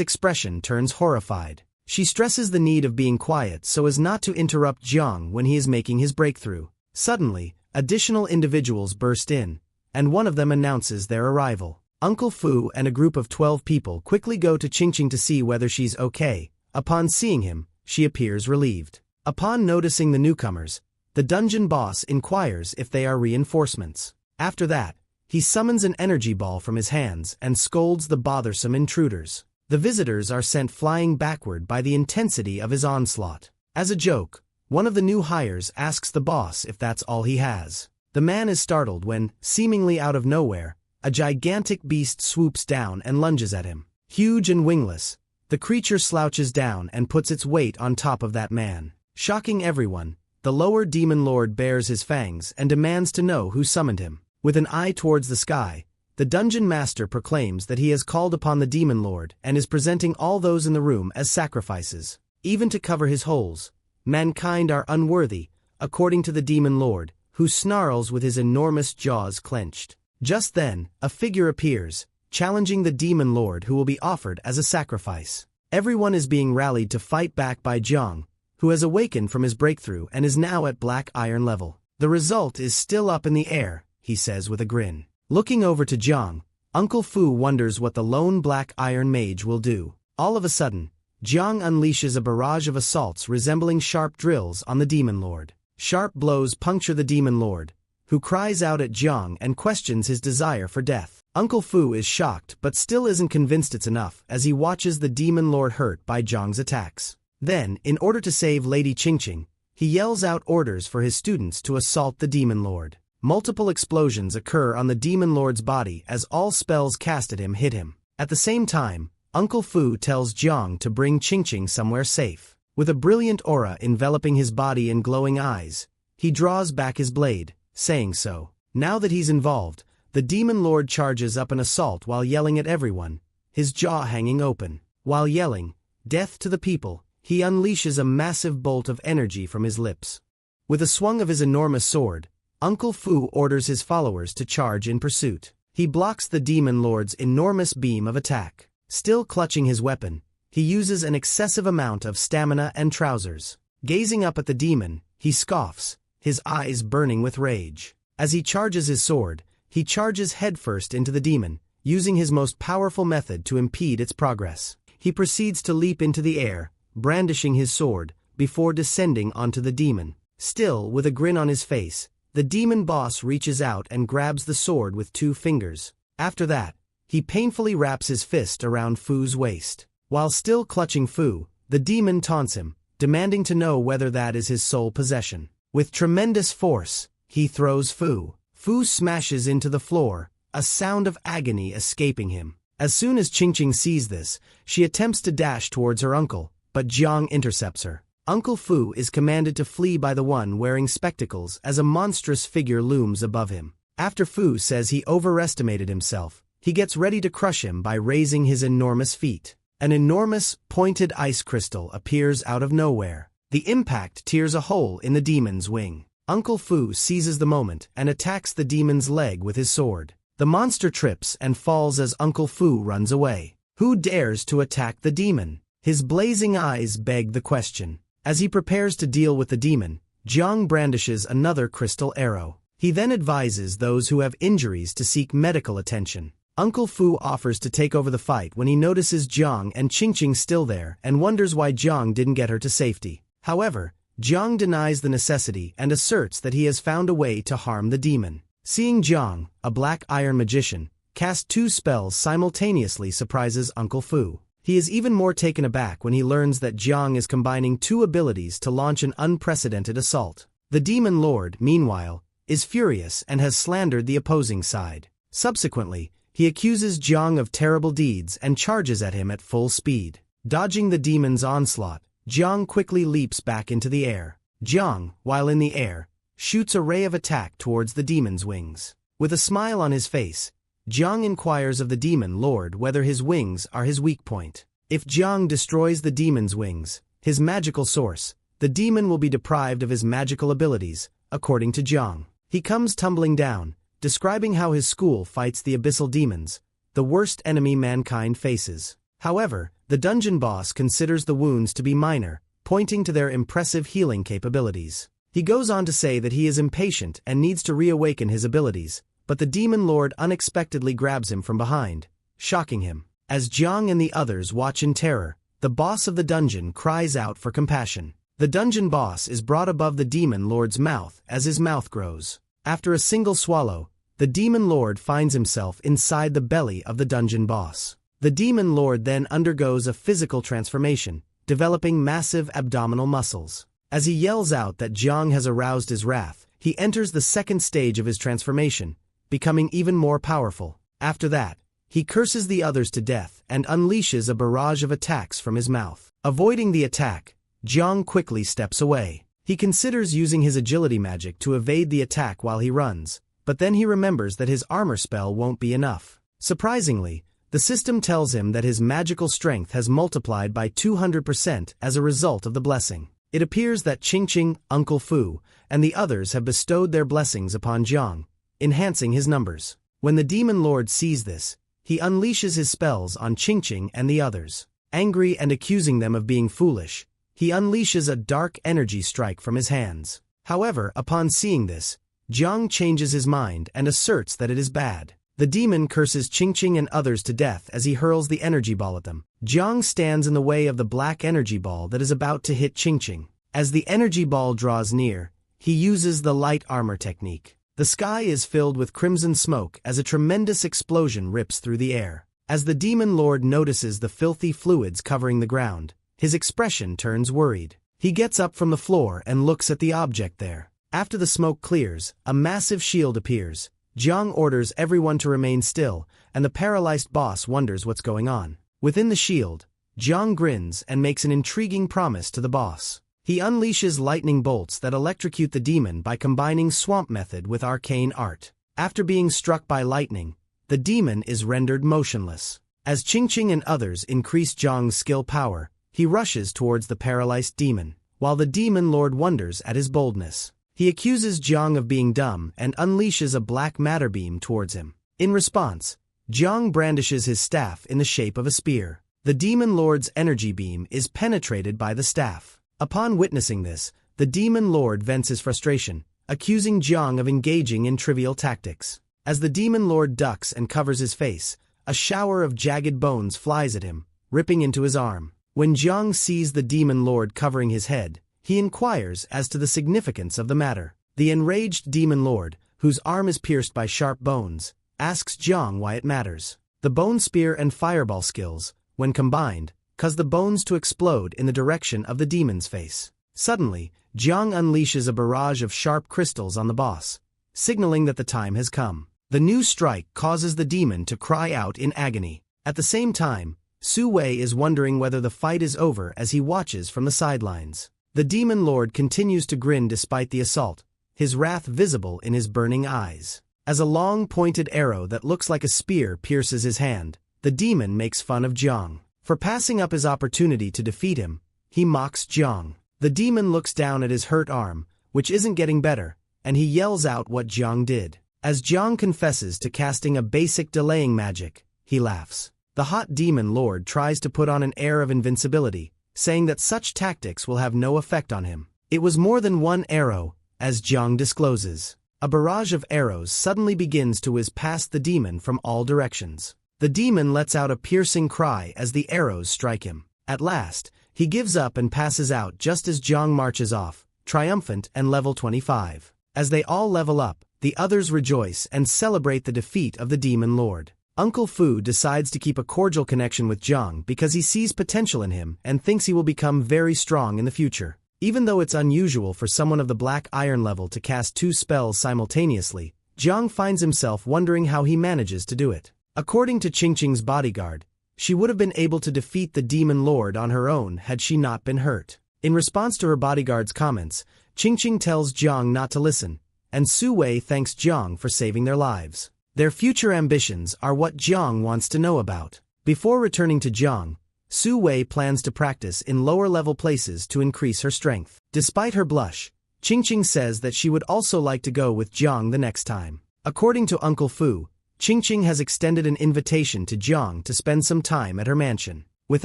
expression turns horrified. She stresses the need of being quiet so as not to interrupt Jiang when he is making his breakthrough. Suddenly, additional individuals burst in, and one of them announces their arrival. Uncle Fu and a group of 12 people quickly go to Qingqing to see whether she's okay. Upon seeing him, she appears relieved. Upon noticing the newcomers, the dungeon boss inquires if they are reinforcements. After that, he summons an energy ball from his hands and scolds the bothersome intruders. The visitors are sent flying backward by the intensity of his onslaught. As a joke, one of the new hires asks the boss if that's all he has. The man is startled when, seemingly out of nowhere, a gigantic beast swoops down and lunges at him. Huge and wingless, the creature slouches down and puts its weight on top of that man. Shocking everyone, the lower demon lord bares his fangs and demands to know who summoned him. With an eye towards the sky, the dungeon master proclaims that he has called upon the demon lord and is presenting all those in the room as sacrifices. Even to cover his holes, mankind are unworthy, according to the demon lord, who snarls with his enormous jaws clenched. Just then, a figure appears, challenging the demon lord who will be offered as a sacrifice. Everyone is being rallied to fight back by Jiang, who has awakened from his breakthrough and is now at black iron level. The result is still up in the air, he says with a grin. Looking over to Jiang, Uncle Fu wonders what the lone black iron mage will do. All of a sudden, Jiang unleashes a barrage of assaults resembling sharp drills on the demon lord. Sharp blows puncture the demon lord, who cries out at Jiang and questions his desire for death. Uncle Fu is shocked but still isn't convinced it's enough as he watches the demon lord hurt by Jiang's attacks. Then, in order to save Lady Qingqing, he yells out orders for his students to assault the demon lord. Multiple explosions occur on the demon lord's body as all spells cast at him hit him. At the same time, Uncle Fu tells Jiang to bring Qingqing somewhere safe. With a brilliant aura enveloping his body and glowing eyes, he draws back his blade, saying so. Now that he's involved, the demon lord charges up an assault while yelling at everyone, his jaw hanging open. While yelling, "Death to the people," he unleashes a massive bolt of energy from his lips. With a swung of his enormous sword, Uncle Fu orders his followers to charge in pursuit. He blocks the demon lord's enormous beam of attack. Still clutching his weapon, he uses an excessive amount of stamina and trousers. Gazing up at the demon, he scoffs, his eyes burning with rage. As he charges his sword, he charges headfirst into the demon, using his most powerful method to impede its progress. He proceeds to leap into the air, brandishing his sword, before descending onto the demon. Still, with a grin on his face, the demon boss reaches out and grabs the sword with 2 fingers. After that, he painfully wraps his fist around Fu's waist. While still clutching Fu, the demon taunts him, demanding to know whether that is his sole possession. With tremendous force, he throws Fu. Fu smashes into the floor, a sound of agony escaping him. As soon as Qingqing sees this, she attempts to dash towards her uncle, but Jiang intercepts her. Uncle Fu is commanded to flee by the one wearing spectacles as a monstrous figure looms above him. After Fu says he overestimated himself, he gets ready to crush him by raising his enormous feet. An enormous, pointed ice crystal appears out of nowhere. The impact tears a hole in the demon's wing. Uncle Fu seizes the moment and attacks the demon's leg with his sword. The monster trips and falls as Uncle Fu runs away. Who dares to attack the demon? His blazing eyes beg the question. As he prepares to deal with the demon, Jiang brandishes another crystal arrow. He then advises those who have injuries to seek medical attention. Uncle Fu offers to take over the fight when he notices Jiang and Qingqing still there and wonders why Jiang didn't get her to safety. However, Jiang denies the necessity and asserts that he has found a way to harm the demon. Seeing Jiang, a black iron magician, cast 2 spells simultaneously surprises Uncle Fu. He is even more taken aback when he learns that Jiang is combining 2 abilities to launch an unprecedented assault. The demon lord, meanwhile, is furious and has slandered the opposing side. Subsequently, he accuses Jiang of terrible deeds and charges at him at full speed. Dodging the demon's onslaught, Jiang quickly leaps back into the air. Jiang, while in the air, shoots a ray of attack towards the demon's wings. With a smile on his face, Jiang inquires of the demon lord whether his wings are his weak point. If Jiang destroys the demon's wings, his magical source, the demon will be deprived of his magical abilities, according to Jiang. He comes tumbling down, describing how his school fights the abyssal demons, the worst enemy mankind faces. However, the dungeon boss considers the wounds to be minor, pointing to their impressive healing capabilities. He goes on to say that he is impatient and needs to reawaken his abilities, but the demon lord unexpectedly grabs him from behind, shocking him. As Jiang and the others watch in terror, the boss of the dungeon cries out for compassion. The dungeon boss is brought above the demon lord's mouth as his mouth grows. After a single swallow, the demon lord finds himself inside the belly of the dungeon boss. The demon lord then undergoes a physical transformation, developing massive abdominal muscles. As he yells out that Jiang has aroused his wrath, he enters the second stage of his transformation, becoming even more powerful. After that, he curses the others to death and unleashes a barrage of attacks from his mouth. Avoiding the attack, Jiang quickly steps away. He considers using his agility magic to evade the attack while he runs, but then he remembers that his armor spell won't be enough. Surprisingly, the system tells him that his magical strength has multiplied by 200% as a result of the blessing. It appears that Qingqing, Uncle Fu, and the others have bestowed their blessings upon Jiang, enhancing his numbers. When the demon lord sees this, he unleashes his spells on Qingqing and the others. Angry and accusing them of being foolish, he unleashes a dark energy strike from his hands. However, upon seeing this, Jiang changes his mind and asserts that it is bad. The demon curses Qingqing and others to death as he hurls the energy ball at them. Jiang stands in the way of the black energy ball that is about to hit Qingqing. As the energy ball draws near, he uses the light armor technique. The sky is filled with crimson smoke as a tremendous explosion rips through the air. As the demon lord notices the filthy fluids covering the ground, his expression turns worried. He gets up from the floor and looks at the object there. After the smoke clears, a massive shield appears. Jiang orders everyone to remain still, and the paralyzed boss wonders what's going on. Within the shield, Jiang grins and makes an intriguing promise to the boss. He unleashes lightning bolts that electrocute the demon by combining swamp method with arcane art. After being struck by lightning, the demon is rendered motionless. As Qingqing and others increase Jiang's skill power, he rushes towards the paralyzed demon, while the demon lord wonders at his boldness. He accuses Jiang of being dumb and unleashes a black matter beam towards him. In response, Jiang brandishes his staff in the shape of a spear. The demon lord's energy beam is penetrated by the staff. Upon witnessing this, the demon lord vents his frustration, accusing Jiang of engaging in trivial tactics. As the demon lord ducks and covers his face, a shower of jagged bones flies at him, ripping into his arm. When Jiang sees the demon lord covering his head, he inquires as to the significance of the matter. The enraged demon lord, whose arm is pierced by sharp bones, asks Jiang why it matters. The bone spear and fireball skills, when combined, cause the bones to explode in the direction of the demon's face. Suddenly, Jiang unleashes a barrage of sharp crystals on the boss, signaling that the time has come. The new strike causes the demon to cry out in agony. At the same time, Su Wei is wondering whether the fight is over as he watches from the sidelines. The demon lord continues to grin despite the assault, his wrath visible in his burning eyes. As a long pointed arrow that looks like a spear pierces his hand, the demon makes fun of Jiang. For passing up his opportunity to defeat him, he mocks Jiang. The demon looks down at his hurt arm, which isn't getting better, and he yells out what Jiang did. As Jiang confesses to casting a basic delaying magic, he laughs. The hot demon lord tries to put on an air of invincibility, saying that such tactics will have no effect on him. It was more than one arrow, as Jiang discloses. A barrage of arrows suddenly begins to whiz past the demon from all directions. The demon lets out a piercing cry as the arrows strike him. At last, he gives up and passes out just as Jiang marches off, triumphant and level 25. As they all level up, the others rejoice and celebrate the defeat of the demon lord. Uncle Fu decides to keep a cordial connection with Jiang because he sees potential in him and thinks he will become very strong in the future. Even though it's unusual for someone of the black iron level to cast 2 spells simultaneously, Jiang finds himself wondering how he manages to do it. According to Qingqing's bodyguard, she would have been able to defeat the demon lord on her own had she not been hurt. In response to her bodyguard's comments, Qingqing tells Jiang not to listen, and Su Wei thanks Jiang for saving their lives. Their future ambitions are what Jiang wants to know about. Before returning to Jiang, Su Wei plans to practice in lower-level places to increase her strength. Despite her blush, Qingqing says that she would also like to go with Jiang the next time. According to Uncle Fu, Qingqing has extended an invitation to Jiang to spend some time at her mansion. With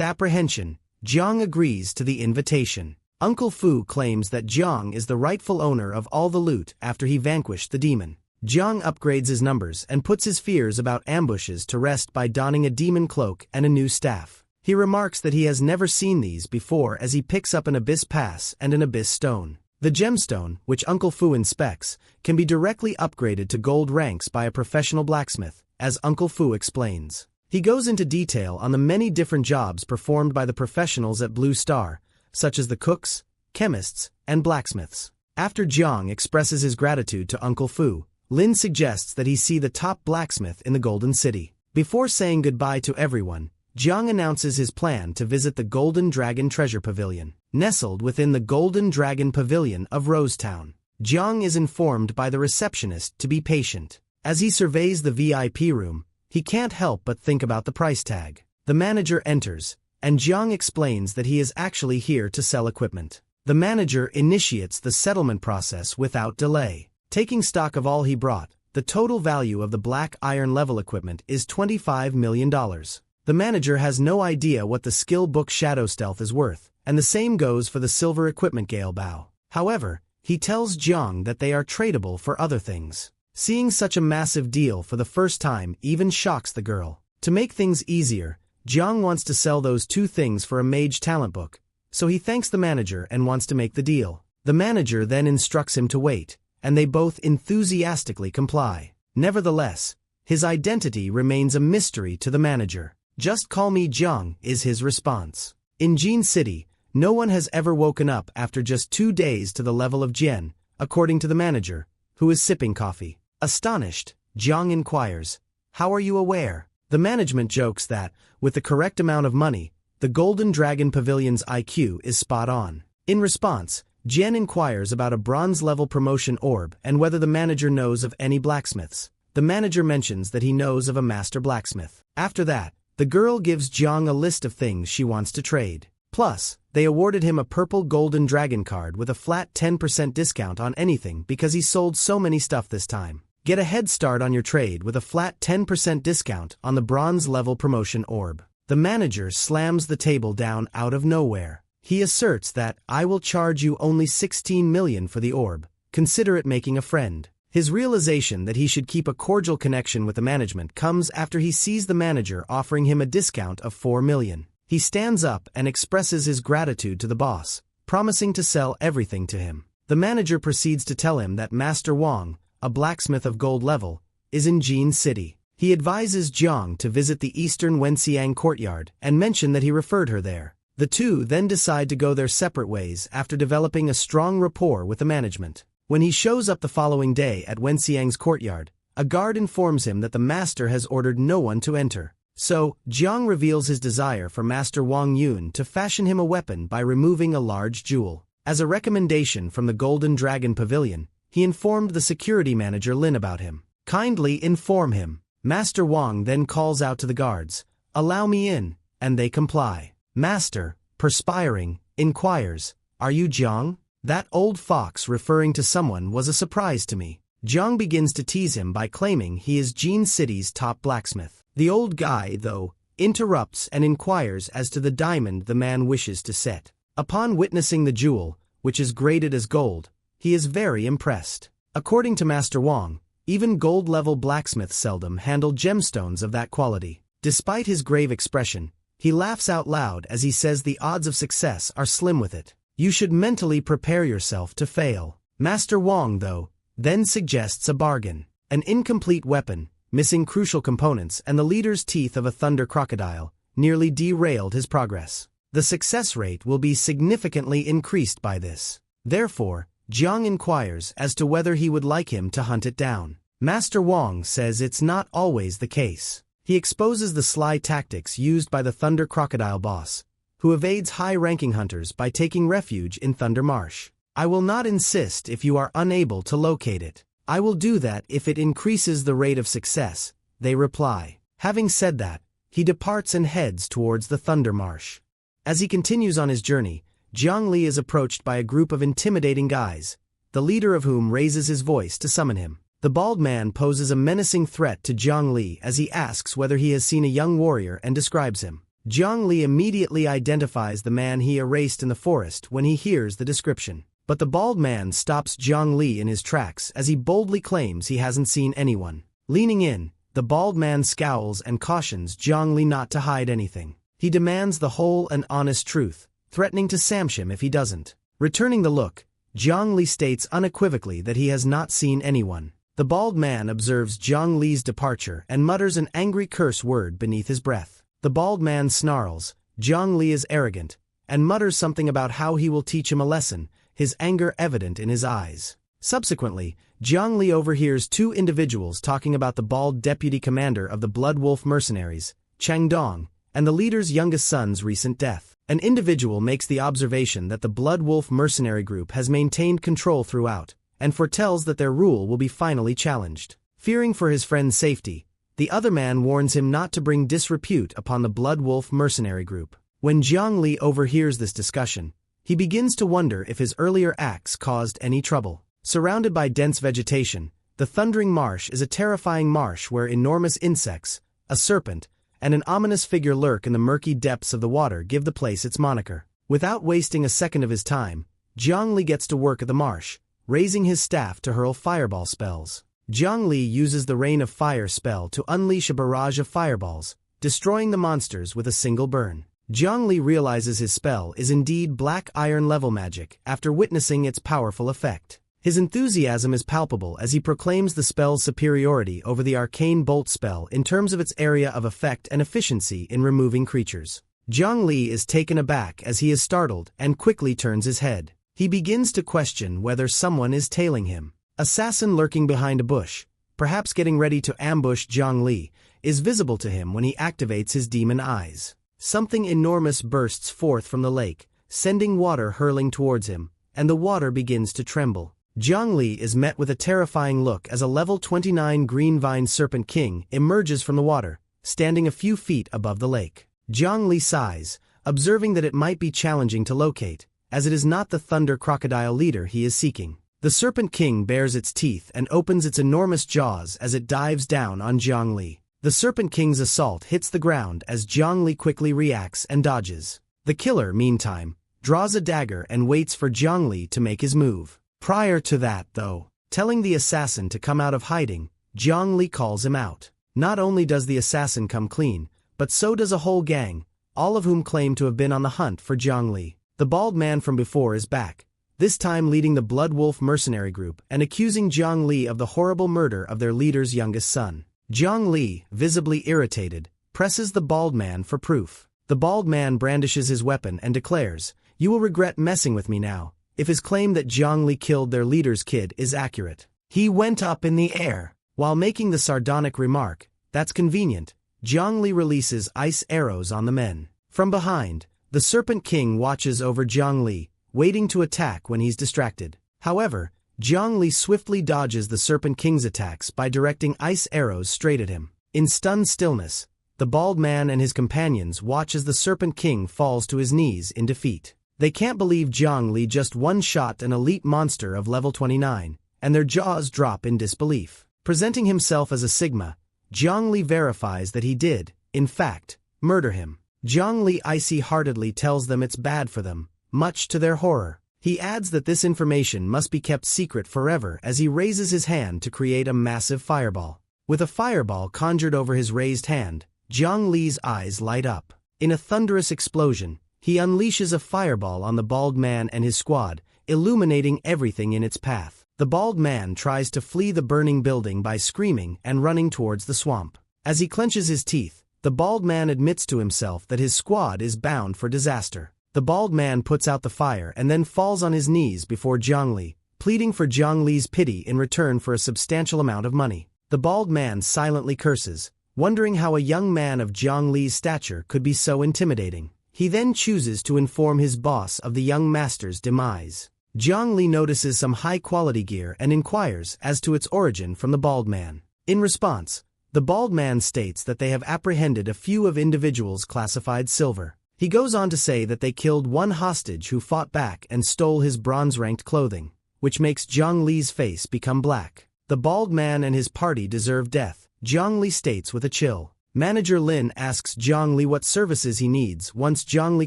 apprehension, Jiang agrees to the invitation. Uncle Fu claims that Jiang is the rightful owner of all the loot after he vanquished the demon. Jiang upgrades his numbers and puts his fears about ambushes to rest by donning a demon cloak and a new staff. He remarks that he has never seen these before as he picks up an abyss pass and an abyss stone. The gemstone, which Uncle Fu inspects, can be directly upgraded to gold ranks by a professional blacksmith, as Uncle Fu explains. He goes into detail on the many different jobs performed by the professionals at Blue Star, such as the cooks, chemists, and blacksmiths. After Jiang expresses his gratitude to Uncle Fu, Lin suggests that he see the top blacksmith in the Golden City. Before saying goodbye to everyone, Jiang announces his plan to visit the Golden Dragon Treasure Pavilion. Nestled within the Golden Dragon Pavilion of Rosetown, Jiang is informed by the receptionist to be patient. As he surveys the VIP room, he can't help but think about the price tag. The manager enters, and Jiang explains that he is actually here to sell equipment. The manager initiates the settlement process without delay. Taking stock of all he brought, the total value of the black iron level equipment is $25 million. The manager has no idea what the skill book Shadow Stealth is worth, and the same goes for the silver equipment Gale Bow. However, he tells Jiang that they are tradable for other things. Seeing such a massive deal for the first time even shocks the girl. To make things easier, Jiang wants to sell those two things for a mage talent book, so he thanks the manager and wants to make the deal. The manager then instructs him to wait, and they both enthusiastically comply. Nevertheless, his identity remains a mystery to the manager. "Just call me Jiang," is his response. In Jin City, no one has ever woken up after just 2 days to the level of Jian, according to the manager, who is sipping coffee. Astonished, Jiang inquires, "How are you aware?" The management jokes that, with the correct amount of money, the Golden Dragon Pavilion's IQ is spot on. In response, Jian inquires about a bronze-level promotion orb and whether the manager knows of any blacksmiths. The manager mentions that he knows of a master blacksmith. After that, the girl gives Jiang a list of things she wants to trade. Plus, they awarded him a purple Golden Dragon card with a flat 10% discount on anything because he sold so many stuff this time. Get a head start on your trade with a flat 10% discount on the bronze-level promotion orb. The manager slams the table down out of nowhere. He asserts that, "I will charge you only 16 million for the orb. Consider it making a friend." His realization that he should keep a cordial connection with the management comes after he sees the manager offering him a discount of 4 million. He stands up and expresses his gratitude to the boss, promising to sell everything to him. The manager proceeds to tell him that Master Wang, a blacksmith of gold level, is in Jin City. He advises Jiang to visit the Eastern Wenxiang courtyard and mention that he referred her there. The two then decide to go their separate ways after developing a strong rapport with the management. When he shows up the following day at Wenxiang's courtyard, a guard informs him that the master has ordered no one to enter. So, Jiang reveals his desire for Master Wang Yun to fashion him a weapon by removing a large jewel. As a recommendation from the Golden Dragon Pavilion, he informed the security manager Lin about him. "Kindly inform him." Master Wang then calls out to the guards, "Allow me in," and they comply. Master, perspiring, inquires, "Are you Jiang?" That old fox referring to someone was a surprise to me. Jiang begins to tease him by claiming he is Jin City's top blacksmith. The old guy, though, interrupts and inquires as to the diamond the man wishes to set. Upon witnessing the jewel, which is graded as gold, he is very impressed. According to Master Wang, even gold-level blacksmiths seldom handle gemstones of that quality. Despite his grave expression, he laughs out loud as he says the odds of success are slim with it. You should mentally prepare yourself to fail. Master Wang, though, then suggests a bargain. An incomplete weapon, missing crucial components, and the leader's teeth of a thunder crocodile, nearly derailed his progress. The success rate will be significantly increased by this. Therefore, Jiang inquires as to whether he would like him to hunt it down. Master Wang says it's not always the case. He exposes the sly tactics used by the thunder crocodile boss, who evades high-ranking hunters by taking refuge in Thunder Marsh. "I will not insist if you are unable to locate it. "I will do that if it increases the rate of success," they reply. Having said that, he departs and heads towards the Thunder Marsh. As he continues on his journey, Jiang Li is approached by a group of intimidating guys, the leader of whom raises his voice to summon him. The bald man poses a menacing threat to Jiang Li as he asks whether he has seen a young warrior and describes him. Jiang Li immediately identifies the man he erased in the forest when he hears the description. But the bald man stops Jiang Li in his tracks as he boldly claims he hasn't seen anyone. Leaning in, the bald man scowls and cautions Jiang Li not to hide anything. He demands the whole and honest truth, threatening to samsh him if he doesn't. Returning the look, Jiang Li states unequivocally that he has not seen anyone. The bald man observes Jiang Li's departure and mutters an angry curse word beneath his breath. The bald man snarls, Jiang Li is arrogant, and mutters something about how he will teach him a lesson, his anger evident in his eyes. Subsequently, Jiang Li overhears two individuals talking about the bald deputy commander of the Blood Wolf mercenaries, Chang Dong, and the leader's youngest son's recent death. An individual makes the observation that the Blood Wolf mercenary group has maintained control throughout, and foretells that their rule will be finally challenged. Fearing for his friend's safety, the other man warns him not to bring disrepute upon the Blood Wolf mercenary group. When Jiang Li overhears this discussion, he begins to wonder if his earlier acts caused any trouble. Surrounded by dense vegetation, the Thundering Marsh is a terrifying marsh where enormous insects, a serpent, and an ominous figure lurk in the murky depths of the water give the place its moniker. Without wasting a second of his time, Jiang Li gets to work at the marsh, raising his staff to hurl fireball spells. Jiang Li uses the Rain of Fire spell to unleash a barrage of fireballs, destroying the monsters with a single burn. Jiang Li realizes his spell is indeed black iron level magic after witnessing its powerful effect. His enthusiasm is palpable as he proclaims the spell's superiority over the arcane bolt spell in terms of its area of effect and efficiency in removing creatures. Jiang Li is taken aback as he is startled and quickly turns his head. He begins to question whether someone is tailing him. Assassin lurking behind a bush, perhaps getting ready to ambush Jiang Li, is visible to him when he activates his demon eyes. Something enormous bursts forth from the lake, sending water hurling towards him, and the water begins to tremble. Jiang Li is met with a terrifying look as a level 29 Green Vine Serpent King emerges from the water, standing a few feet above the lake. Jiang Li sighs, observing that it might be challenging to locate, as it is not the Thunder Crocodile leader he is seeking. The Serpent King bares its teeth and opens its enormous jaws as it dives down on Jiang Li. The Serpent King's assault hits the ground as Jiang Li quickly reacts and dodges. The killer, meantime, draws a dagger and waits for Jiang Li to make his move. Prior to that, though, telling the assassin to come out of hiding, Jiang Li calls him out. Not only does the assassin come clean, but so does a whole gang, all of whom claim to have been on the hunt for Jiang Li. The bald man from before is back, this time leading the Blood Wolf mercenary group and accusing Jiang Li of the horrible murder of their leader's youngest son. Jiang Li, visibly irritated, presses the bald man for proof. The bald man brandishes his weapon and declares, "You will regret messing with me now," if his claim that Jiang Li killed their leader's kid is accurate. He went up in the air. While making the sardonic remark, "That's convenient," Jiang Li releases ice arrows on the men. From behind, the Serpent King watches over Jiang Li, waiting to attack when he's distracted. However, Jiang Li swiftly dodges the Serpent King's attacks by directing ice arrows straight at him. In stunned stillness, the bald man and his companions watch as the Serpent King falls to his knees in defeat. They can't believe Jiang Li just one-shot an elite monster of level 29, and their jaws drop in disbelief. Presenting himself as a Sigma, Jiang Li verifies that he did, in fact, murder him. Jiang Li icy-heartedly tells them it's bad for them, much to their horror. He adds that this information must be kept secret forever as he raises his hand to create a massive fireball. With a fireball conjured over his raised hand, Jiang Li's eyes light up. In a thunderous explosion, he unleashes a fireball on the bald man and his squad, illuminating everything in its path. The bald man tries to flee the burning building by screaming and running towards the swamp. As he clenches his teeth, the bald man admits to himself that his squad is bound for disaster. The bald man puts out the fire and then falls on his knees before Jiang Li, pleading for Jiang Li's pity in return for a substantial amount of money. The bald man silently curses, wondering how a young man of Jiang Li's stature could be so intimidating. He then chooses to inform his boss of the young master's demise. Jiang Li notices some high-quality gear and inquires as to its origin from the bald man. In response, the bald man states that they have apprehended a few of individuals classified silver. He goes on to say that they killed one hostage who fought back and stole his bronze-ranked clothing, which makes Jiang Li's face become black. The bald man and his party deserve death, Jiang Li states with a chill. Manager Lin asks Jiang Li what services he needs once Jiang Li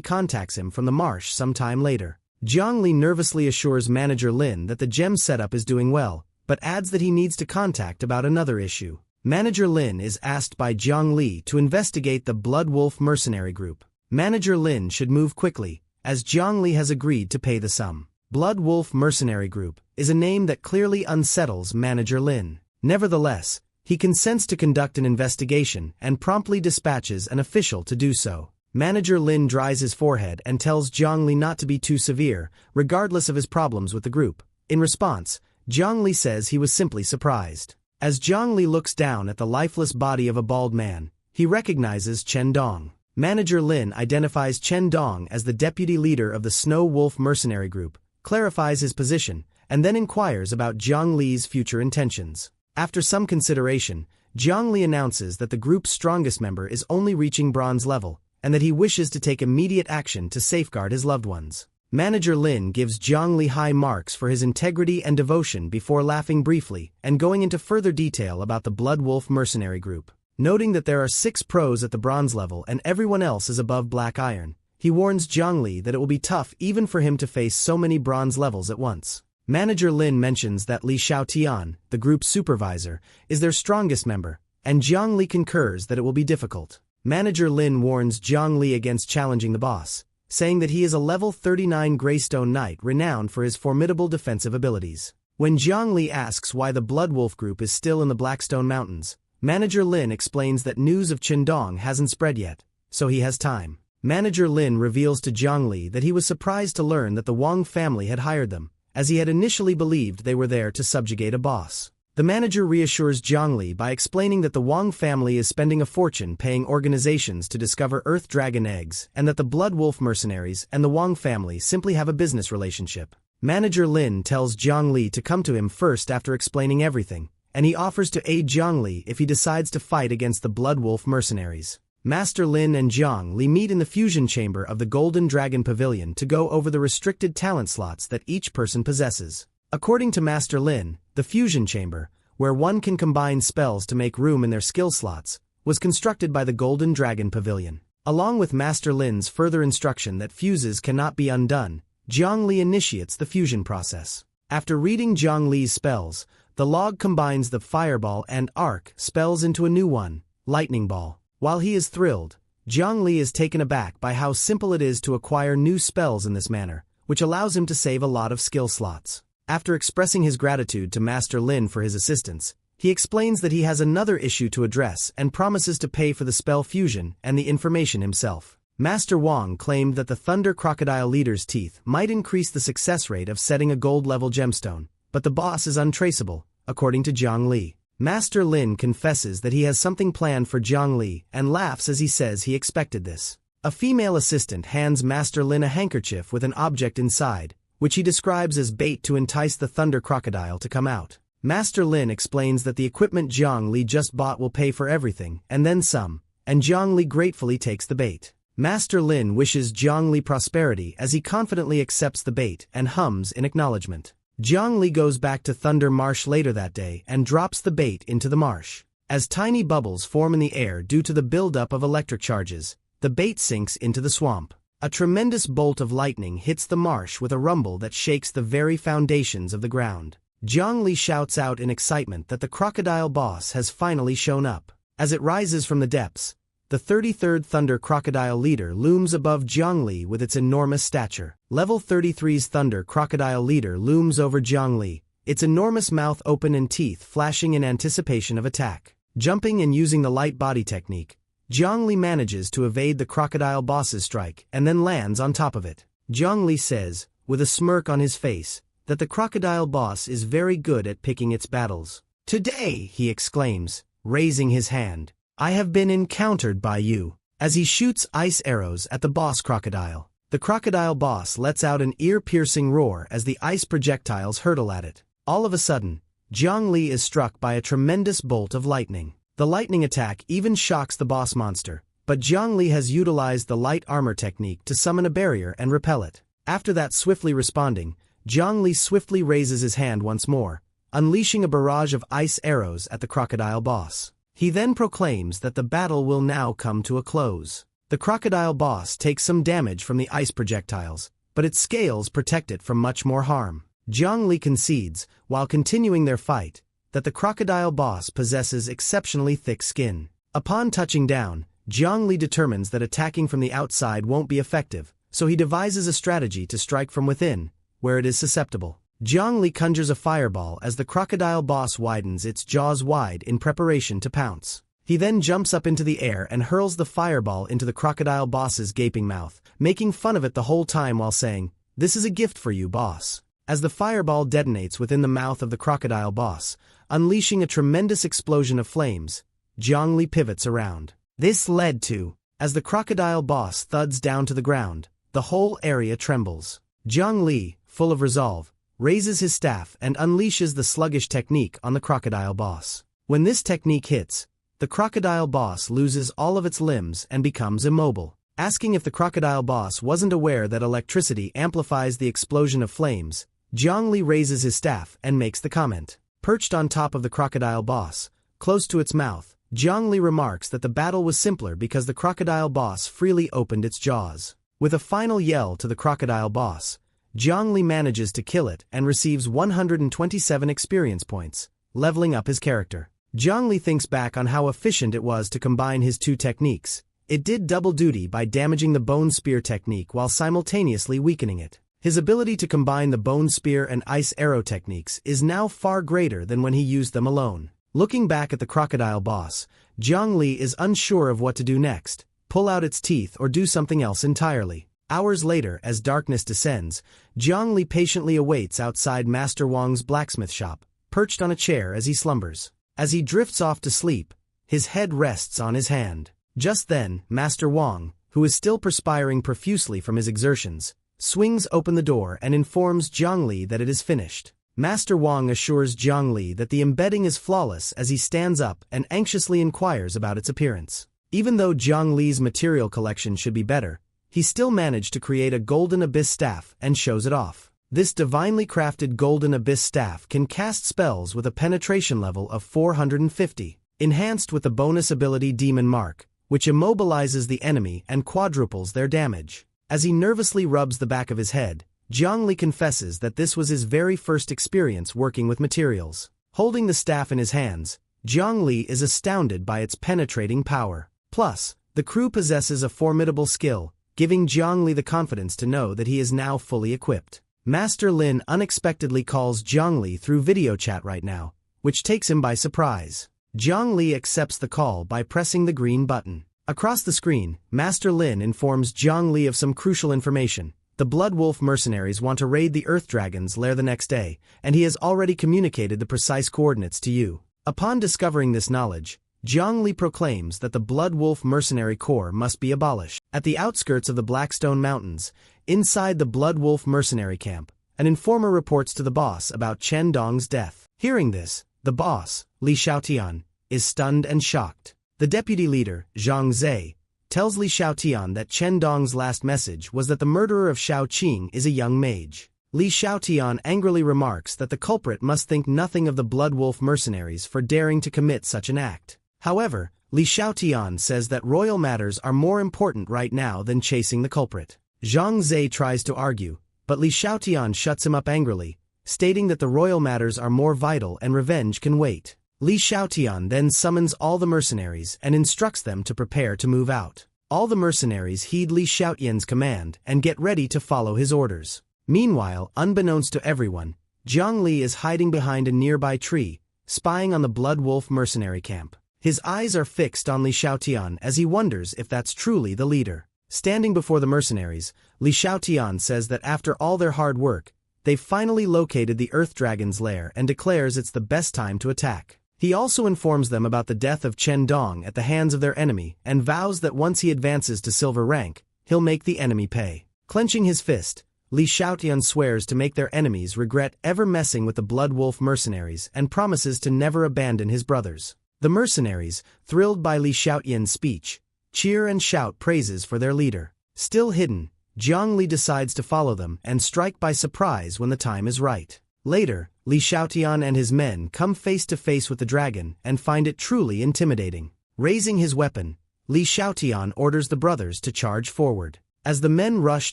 contacts him from the marsh some time later. Jiang Li nervously assures Manager Lin that the gem setup is doing well, but adds that he needs to contact about another issue. Manager Lin is asked by Jiang Li to investigate the Blood Wolf mercenary group. Manager Lin should move quickly, as Jiang Li has agreed to pay the sum. Blood Wolf Mercenary Group is a name that clearly unsettles Manager Lin. Nevertheless, he consents to conduct an investigation and promptly dispatches an official to do so. Manager Lin dries his forehead and tells Jiang Li not to be too severe, regardless of his problems with the group. In response, Jiang Li says he was simply surprised. As Jiang Li looks down at the lifeless body of a bald man, he recognizes Chen Dong. Manager Lin identifies Chen Dong as the deputy leader of the Snow Wolf Mercenary Group, clarifies his position, and then inquires about Jiang Li's future intentions. After some consideration, Jiang Li announces that the group's strongest member is only reaching bronze level, and that he wishes to take immediate action to safeguard his loved ones. Manager Lin gives Jiang Li high marks for his integrity and devotion before laughing briefly and going into further detail about the Blood Wolf Mercenary Group. Noting that there are 6 pros at the bronze level and everyone else is above black iron, he warns Jiang Li that it will be tough even for him to face so many bronze levels at once. Manager Lin mentions that Li Xiaotian, the group's supervisor, is their strongest member, and Jiang Li concurs that it will be difficult. Manager Lin warns Jiang Li against challenging the boss, saying that he is a level 39 Greystone Knight renowned for his formidable defensive abilities. When Jiang Li asks why the Blood Wolf group is still in the Blackstone Mountains, Manager Lin explains that news of Chen Dong hasn't spread yet, so he has time. Manager Lin reveals to Jiang Li that he was surprised to learn that the Wang family had hired them, as he had initially believed they were there to subjugate a boss. The manager reassures Jiang Li by explaining that the Wang family is spending a fortune paying organizations to discover Earth Dragon eggs and that the Blood Wolf mercenaries and the Wang family simply have a business relationship. Manager Lin tells Jiang Li to come to him first after explaining everything, and he offers to aid Jiang Li if he decides to fight against the Blood Wolf mercenaries. Master Lin and Jiang Li meet in the fusion chamber of the Golden Dragon Pavilion to go over the restricted talent slots that each person possesses. According to Master Lin, the fusion chamber, where one can combine spells to make room in their skill slots, was constructed by the Golden Dragon Pavilion. Along with Master Lin's further instruction that fuses cannot be undone, Jiang Li initiates the fusion process. After reading Jiang Li's spells, the log combines the Fireball and Arc spells into a new one, Lightning Ball. While he is thrilled, Jiang Li is taken aback by how simple it is to acquire new spells in this manner, which allows him to save a lot of skill slots. After expressing his gratitude to Master Lin for his assistance, he explains that he has another issue to address and promises to pay for the spell fusion and the information himself. Master Wang claimed that the Thunder Crocodile leader's teeth might increase the success rate of setting a gold-level gemstone, but the boss is untraceable, according to Jiang Li. Master Lin confesses that he has something planned for Jiang Li and laughs as he says he expected this. A female assistant hands Master Lin a handkerchief with an object inside, which he describes as bait to entice the Thunder Crocodile to come out. Master Lin explains that the equipment Jiang Li just bought will pay for everything, and then some, and Jiang Li gratefully takes the bait. Master Lin wishes Jiang Li prosperity as he confidently accepts the bait and hums in acknowledgement. Jiang Li goes back to Thunder Marsh later that day and drops the bait into the marsh. As tiny bubbles form in the air due to the buildup of electric charges, the bait sinks into the swamp. A tremendous bolt of lightning hits the marsh with a rumble that shakes the very foundations of the ground. Jiang Li shouts out in excitement that the crocodile boss has finally shown up. As it rises from the depths, the 33rd Thunder Crocodile leader looms above Jiang Li with its enormous stature. Level 33's Thunder Crocodile leader looms over Jiang Li, its enormous mouth open and teeth flashing in anticipation of attack. Jumping and using the light body technique, Jiang Li manages to evade the crocodile boss's strike and then lands on top of it. Jiang Li says, with a smirk on his face, that the crocodile boss is very good at picking its battles. "Today," he exclaims, raising his hand, "I have been encountered by you," as he shoots ice arrows at the boss crocodile. The crocodile boss lets out an ear-piercing roar as the ice projectiles hurtle at it. All of a sudden, Jiang Li is struck by a tremendous bolt of lightning. The lightning attack even shocks the boss monster, but Jiang Li has utilized the light armor technique to summon a barrier and repel it. After that swiftly responding, Jiang Li swiftly raises his hand once more, unleashing a barrage of ice arrows at the crocodile boss. He then proclaims that the battle will now come to a close. The crocodile boss takes some damage from the ice projectiles, but its scales protect it from much more harm. Jiang Li concedes, while continuing their fight, that the crocodile boss possesses exceptionally thick skin. Upon touching down, Jiang Li determines that attacking from the outside won't be effective, so he devises a strategy to strike from within, where it is susceptible. Jiang Li conjures a fireball as the crocodile boss widens its jaws wide in preparation to pounce. He then jumps up into the air and hurls the fireball into the crocodile boss's gaping mouth, making fun of it the whole time while saying, "This is a gift for you, boss." As the fireball detonates within the mouth of the crocodile boss, unleashing a tremendous explosion of flames, Jiang Li pivots around. This led to, as the crocodile boss thuds down to the ground, the whole area trembles. Jiang Li, full of resolve, raises his staff and unleashes the sluggish technique on the crocodile boss. When this technique hits, the crocodile boss loses all of its limbs and becomes immobile. Asking if the crocodile boss wasn't aware that electricity amplifies the explosion of flames, Jiang Li raises his staff and makes the comment. Perched on top of the crocodile boss, close to its mouth, Jiang Li remarks that the battle was simpler because the crocodile boss freely opened its jaws. With a final yell to the crocodile boss, Jiang Li manages to kill it and receives 127 experience points, leveling up his character. Jiang Li thinks back on how efficient it was to combine his two techniques. It did double duty by damaging the bone spear technique while simultaneously weakening it. His ability to combine the bone spear and ice arrow techniques is now far greater than when he used them alone. Looking back at the crocodile boss, Jiang Li is unsure of what to do next, pull out its teeth or do something else entirely. Hours later, as darkness descends, Jiang Li patiently awaits outside Master Wang's blacksmith shop, perched on a chair as he slumbers. As he drifts off to sleep, his head rests on his hand. Just then, Master Wang, who is still perspiring profusely from his exertions, swings open the door and informs Jiang Li that it is finished. Master Wang assures Jiang Li that the embedding is flawless as he stands up and anxiously inquires about its appearance. Even though Jiang Li's material collection should be better, he still managed to create a golden abyss staff and shows it off. This divinely crafted golden abyss staff can cast spells with a penetration level of 450, enhanced with the bonus ability Demon Mark, which immobilizes the enemy and quadruples their damage. As he nervously rubs the back of his head, Jiang Li confesses that this was his very first experience working with materials. Holding the staff in his hands, Jiang Li is astounded by its penetrating power. Plus, the crew possesses a formidable skill, giving Jiang Li the confidence to know that he is now fully equipped. Master Lin unexpectedly calls Jiang Li through video chat right now, which takes him by surprise. Jiang Li accepts the call by pressing the green button. Across the screen, Master Lin informs Jiang Li of some crucial information. The Blood Wolf mercenaries want to raid the Earth Dragon's lair the next day, and he has already communicated the precise coordinates to you. Upon discovering this knowledge, Jiang Li proclaims that the Blood Wolf mercenary corps must be abolished. At the outskirts of the Blackstone Mountains, inside the Blood Wolf mercenary camp, an informer reports to the boss about Chen Dong's death. Hearing this, the boss, Li Xiaotian, is stunned and shocked. The deputy leader, Zhang Zhe, tells Li Xiaotian that Chen Dong's last message was that the murderer of Shao Qing is a young mage. Li Xiaotian angrily remarks that the culprit must think nothing of the Blood Wolf mercenaries for daring to commit such an act. However, Li Xiaotian says that royal matters are more important right now than chasing the culprit. Zhang Zhe tries to argue, but Li Xiaotian shuts him up angrily, stating that the royal matters are more vital and revenge can wait. Li Xiaotian then summons all the mercenaries and instructs them to prepare to move out. All the mercenaries heed Li Xiaotian's command and get ready to follow his orders. Meanwhile, unbeknownst to everyone, Jiang Li is hiding behind a nearby tree, spying on the Blood Wolf mercenary camp. His eyes are fixed on Li Xiaotian as he wonders if that's truly the leader. Standing before the mercenaries, Li Xiaotian says that after all their hard work, they've finally located the Earth Dragon's lair and declares it's the best time to attack. He also informs them about the death of Chen Dong at the hands of their enemy and vows that once he advances to silver rank, he'll make the enemy pay. Clenching his fist, Li Xiaotian swears to make their enemies regret ever messing with the Blood Wolf mercenaries and promises to never abandon his brothers. The mercenaries, thrilled by Li Xiaotian's speech, cheer and shout praises for their leader. Still hidden, Jiang Li decides to follow them and strike by surprise when the time is right. Later, Li Xiaotian and his men come face to face with the dragon and find it truly intimidating. Raising his weapon, Li Xiaotian orders the brothers to charge forward. As the men rush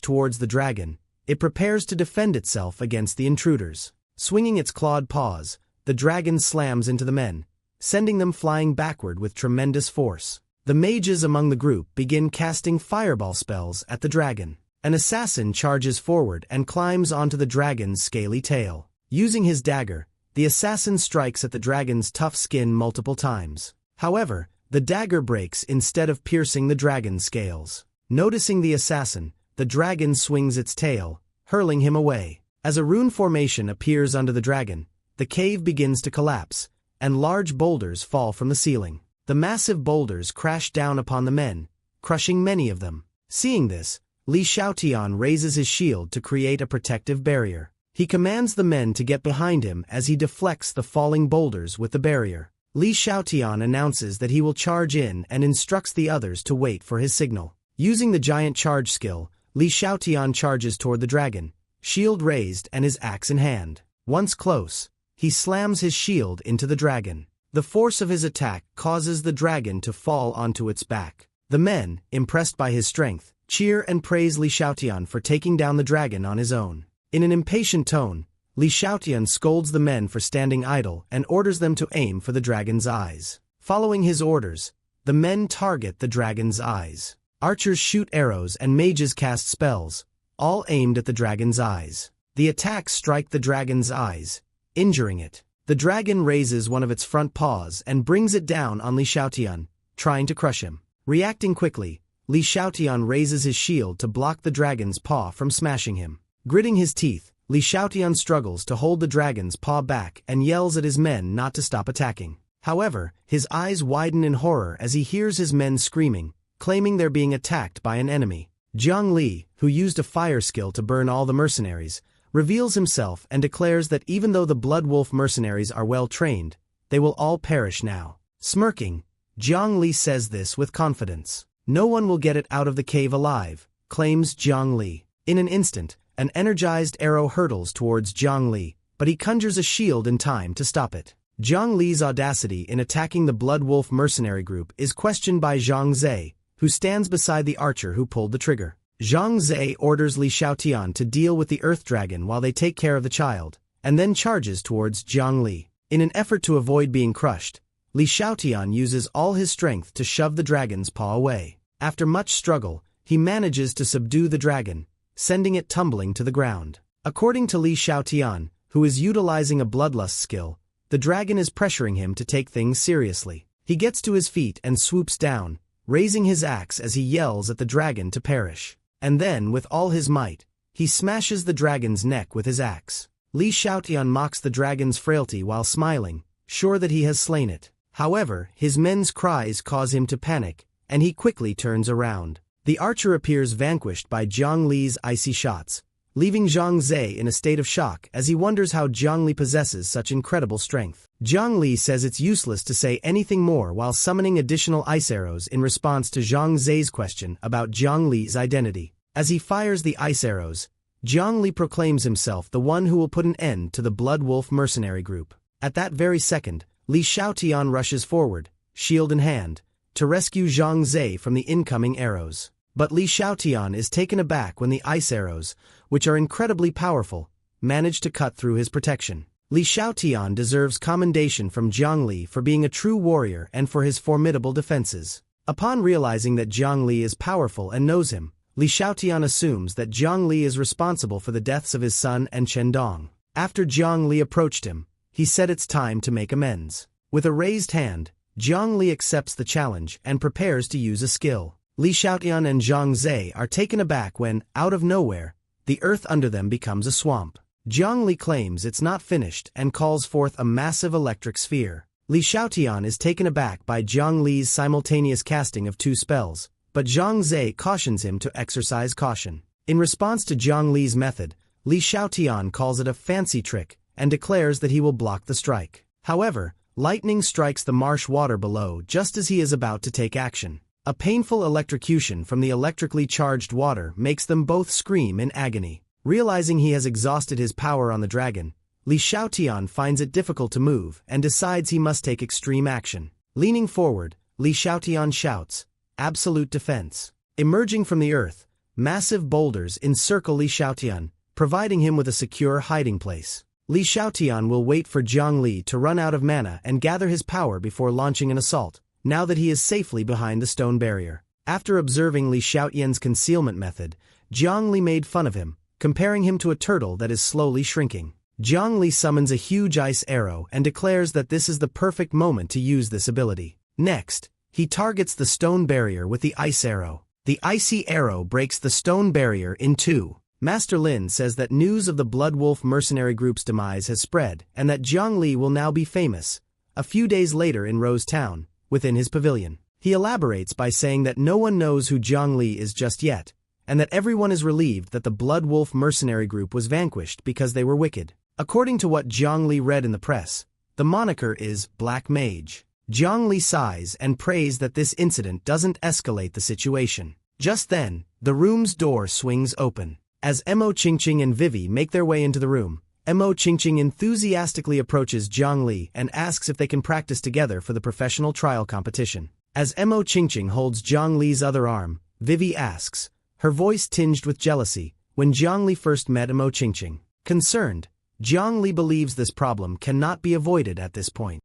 towards the dragon, it prepares to defend itself against the intruders. Swinging its clawed paws, the dragon slams into the men, sending them flying backward with tremendous force. The mages among the group begin casting fireball spells at the dragon. An assassin charges forward and climbs onto the dragon's scaly tail. Using his dagger, the assassin strikes at the dragon's tough skin multiple times. However, the dagger breaks instead of piercing the dragon's scales. Noticing the assassin, the dragon swings its tail, hurling him away. As a rune formation appears under the dragon, the cave begins to collapse, and large boulders fall from the ceiling. The massive boulders crash down upon the men, crushing many of them. Seeing this, Li Xiaotian raises his shield to create a protective barrier. He commands the men to get behind him as he deflects the falling boulders with the barrier. Li Xiaotian announces that he will charge in and instructs the others to wait for his signal. Using the giant charge skill, Li Xiaotian charges toward the dragon, shield raised and his axe in hand. Once close, he slams his shield into the dragon. The force of his attack causes the dragon to fall onto its back. The men, impressed by his strength, cheer and praise Li Xiaotian for taking down the dragon on his own. In an impatient tone, Li Xiaotian scolds the men for standing idle and orders them to aim for the dragon's eyes. Following his orders, the men target the dragon's eyes. Archers shoot arrows and mages cast spells, all aimed at the dragon's eyes. The attacks strike the dragon's eyes, injuring it. The dragon raises one of its front paws and brings it down on Li Xiaotian, trying to crush him. Reacting quickly, Li Xiaotian raises his shield to block the dragon's paw from smashing him. Gritting his teeth, Li Xiaotian struggles to hold the dragon's paw back and yells at his men not to stop attacking. However, his eyes widen in horror as he hears his men screaming, claiming they're being attacked by an enemy. Jiang Li, who used a fire skill to burn all the mercenaries, reveals himself and declares that even though the Blood Wolf mercenaries are well trained, they will all perish now. Smirking, Jiang Li says this with confidence. No one will get it out of the cave alive, claims Jiang Li. In an instant, an energized arrow hurtles towards Jiang Li, but he conjures a shield in time to stop it. Jiang Li's audacity in attacking the Blood Wolf mercenary group is questioned by Zhang Zhe, who stands beside the archer who pulled the trigger. Zhang Zhe orders Li Xiaotian to deal with the Earth Dragon while they take care of the child, and then charges towards Jiang Li. In an effort to avoid being crushed, Li Xiaotian uses all his strength to shove the dragon's paw away. After much struggle, he manages to subdue the dragon, sending it tumbling to the ground. According to Li Xiaotian, who is utilizing a bloodlust skill, the dragon is pressuring him to take things seriously. He gets to his feet and swoops down, raising his axe as he yells at the dragon to perish. And then, with all his might, he smashes the dragon's neck with his axe. Li Xiaotian mocks the dragon's frailty while smiling, sure that he has slain it. However, his men's cries cause him to panic, and he quickly turns around. The archer appears vanquished by Jiang Li's icy shots, leaving Zhang Zhe in a state of shock as he wonders how Jiang Li possesses such incredible strength. Jiang Li says it's useless to say anything more while summoning additional ice arrows in response to Zhang Zhe's question about Jiang Li's identity. As he fires the ice arrows, Jiang Li proclaims himself the one who will put an end to the Blood Wolf mercenary group. At that very second, Li Xiaotian rushes forward, shield in hand, to rescue Zhang Zhe from the incoming arrows. But Li Xiaotian is taken aback when the ice arrows, which are incredibly powerful, manage to cut through his protection. Li Xiaotian deserves commendation from Jiang Li for being a true warrior and for his formidable defenses. Upon realizing that Jiang Li is powerful and knows him, Li Xiaotian assumes that Jiang Li is responsible for the deaths of his son and Chen Dong. After Jiang Li approached him, he said it's time to make amends. With a raised hand, Jiang Li accepts the challenge and prepares to use a skill. Li Xiaotian and Zhang Zhe are taken aback when, out of nowhere, the earth under them becomes a swamp. Jiang Li claims it's not finished and calls forth a massive electric sphere. Li Xiaotian is taken aback by Jiang Li's simultaneous casting of two spells, but Zhang Zhe cautions him to exercise caution. In response to Jiang Li's method, Li Xiaotian calls it a fancy trick and declares that he will block the strike. However, lightning strikes the marsh water below just as he is about to take action. A painful electrocution from the electrically charged water makes them both scream in agony. Realizing he has exhausted his power on the dragon, Li Xiaotian finds it difficult to move and decides he must take extreme action. Leaning forward, Li Xiaotian shouts, "Absolute defense." Emerging from the earth, massive boulders encircle Li Xiaotian, providing him with a secure hiding place. Li Xiaotian will wait for Jiang Li to run out of mana and gather his power before launching an assault, now that he is safely behind the stone barrier. After observing Li Xiaotian's concealment method, Jiang Li made fun of him, comparing him to a turtle that is slowly shrinking. Jiang Li summons a huge ice arrow and declares that this is the perfect moment to use this ability. Next, he targets the stone barrier with the ice arrow. The icy arrow breaks the stone barrier in two. Master Lin says that news of the Blood Wolf mercenary group's demise has spread and that Jiang Li will now be famous. A few days later in Rose Town, within his pavilion, he elaborates by saying that no one knows who Jiang Li is just yet, and that everyone is relieved that the Blood Wolf mercenary group was vanquished because they were wicked. According to what Jiang Li read in the press, the moniker is Black Mage. Jiang Li sighs and prays that this incident doesn't escalate the situation. Just then, the room's door swings open. As Mo Qingqing and Vivi make their way into the room, Mo Qingqing enthusiastically approaches Jiang Li and asks if they can practice together for the professional trial competition. As Mo Qingqing holds Jiang Li's other arm, Vivi asks, her voice tinged with jealousy, when Jiang Li first met Mo Qingqing. Concerned, Jiang Li believes this problem cannot be avoided at this point.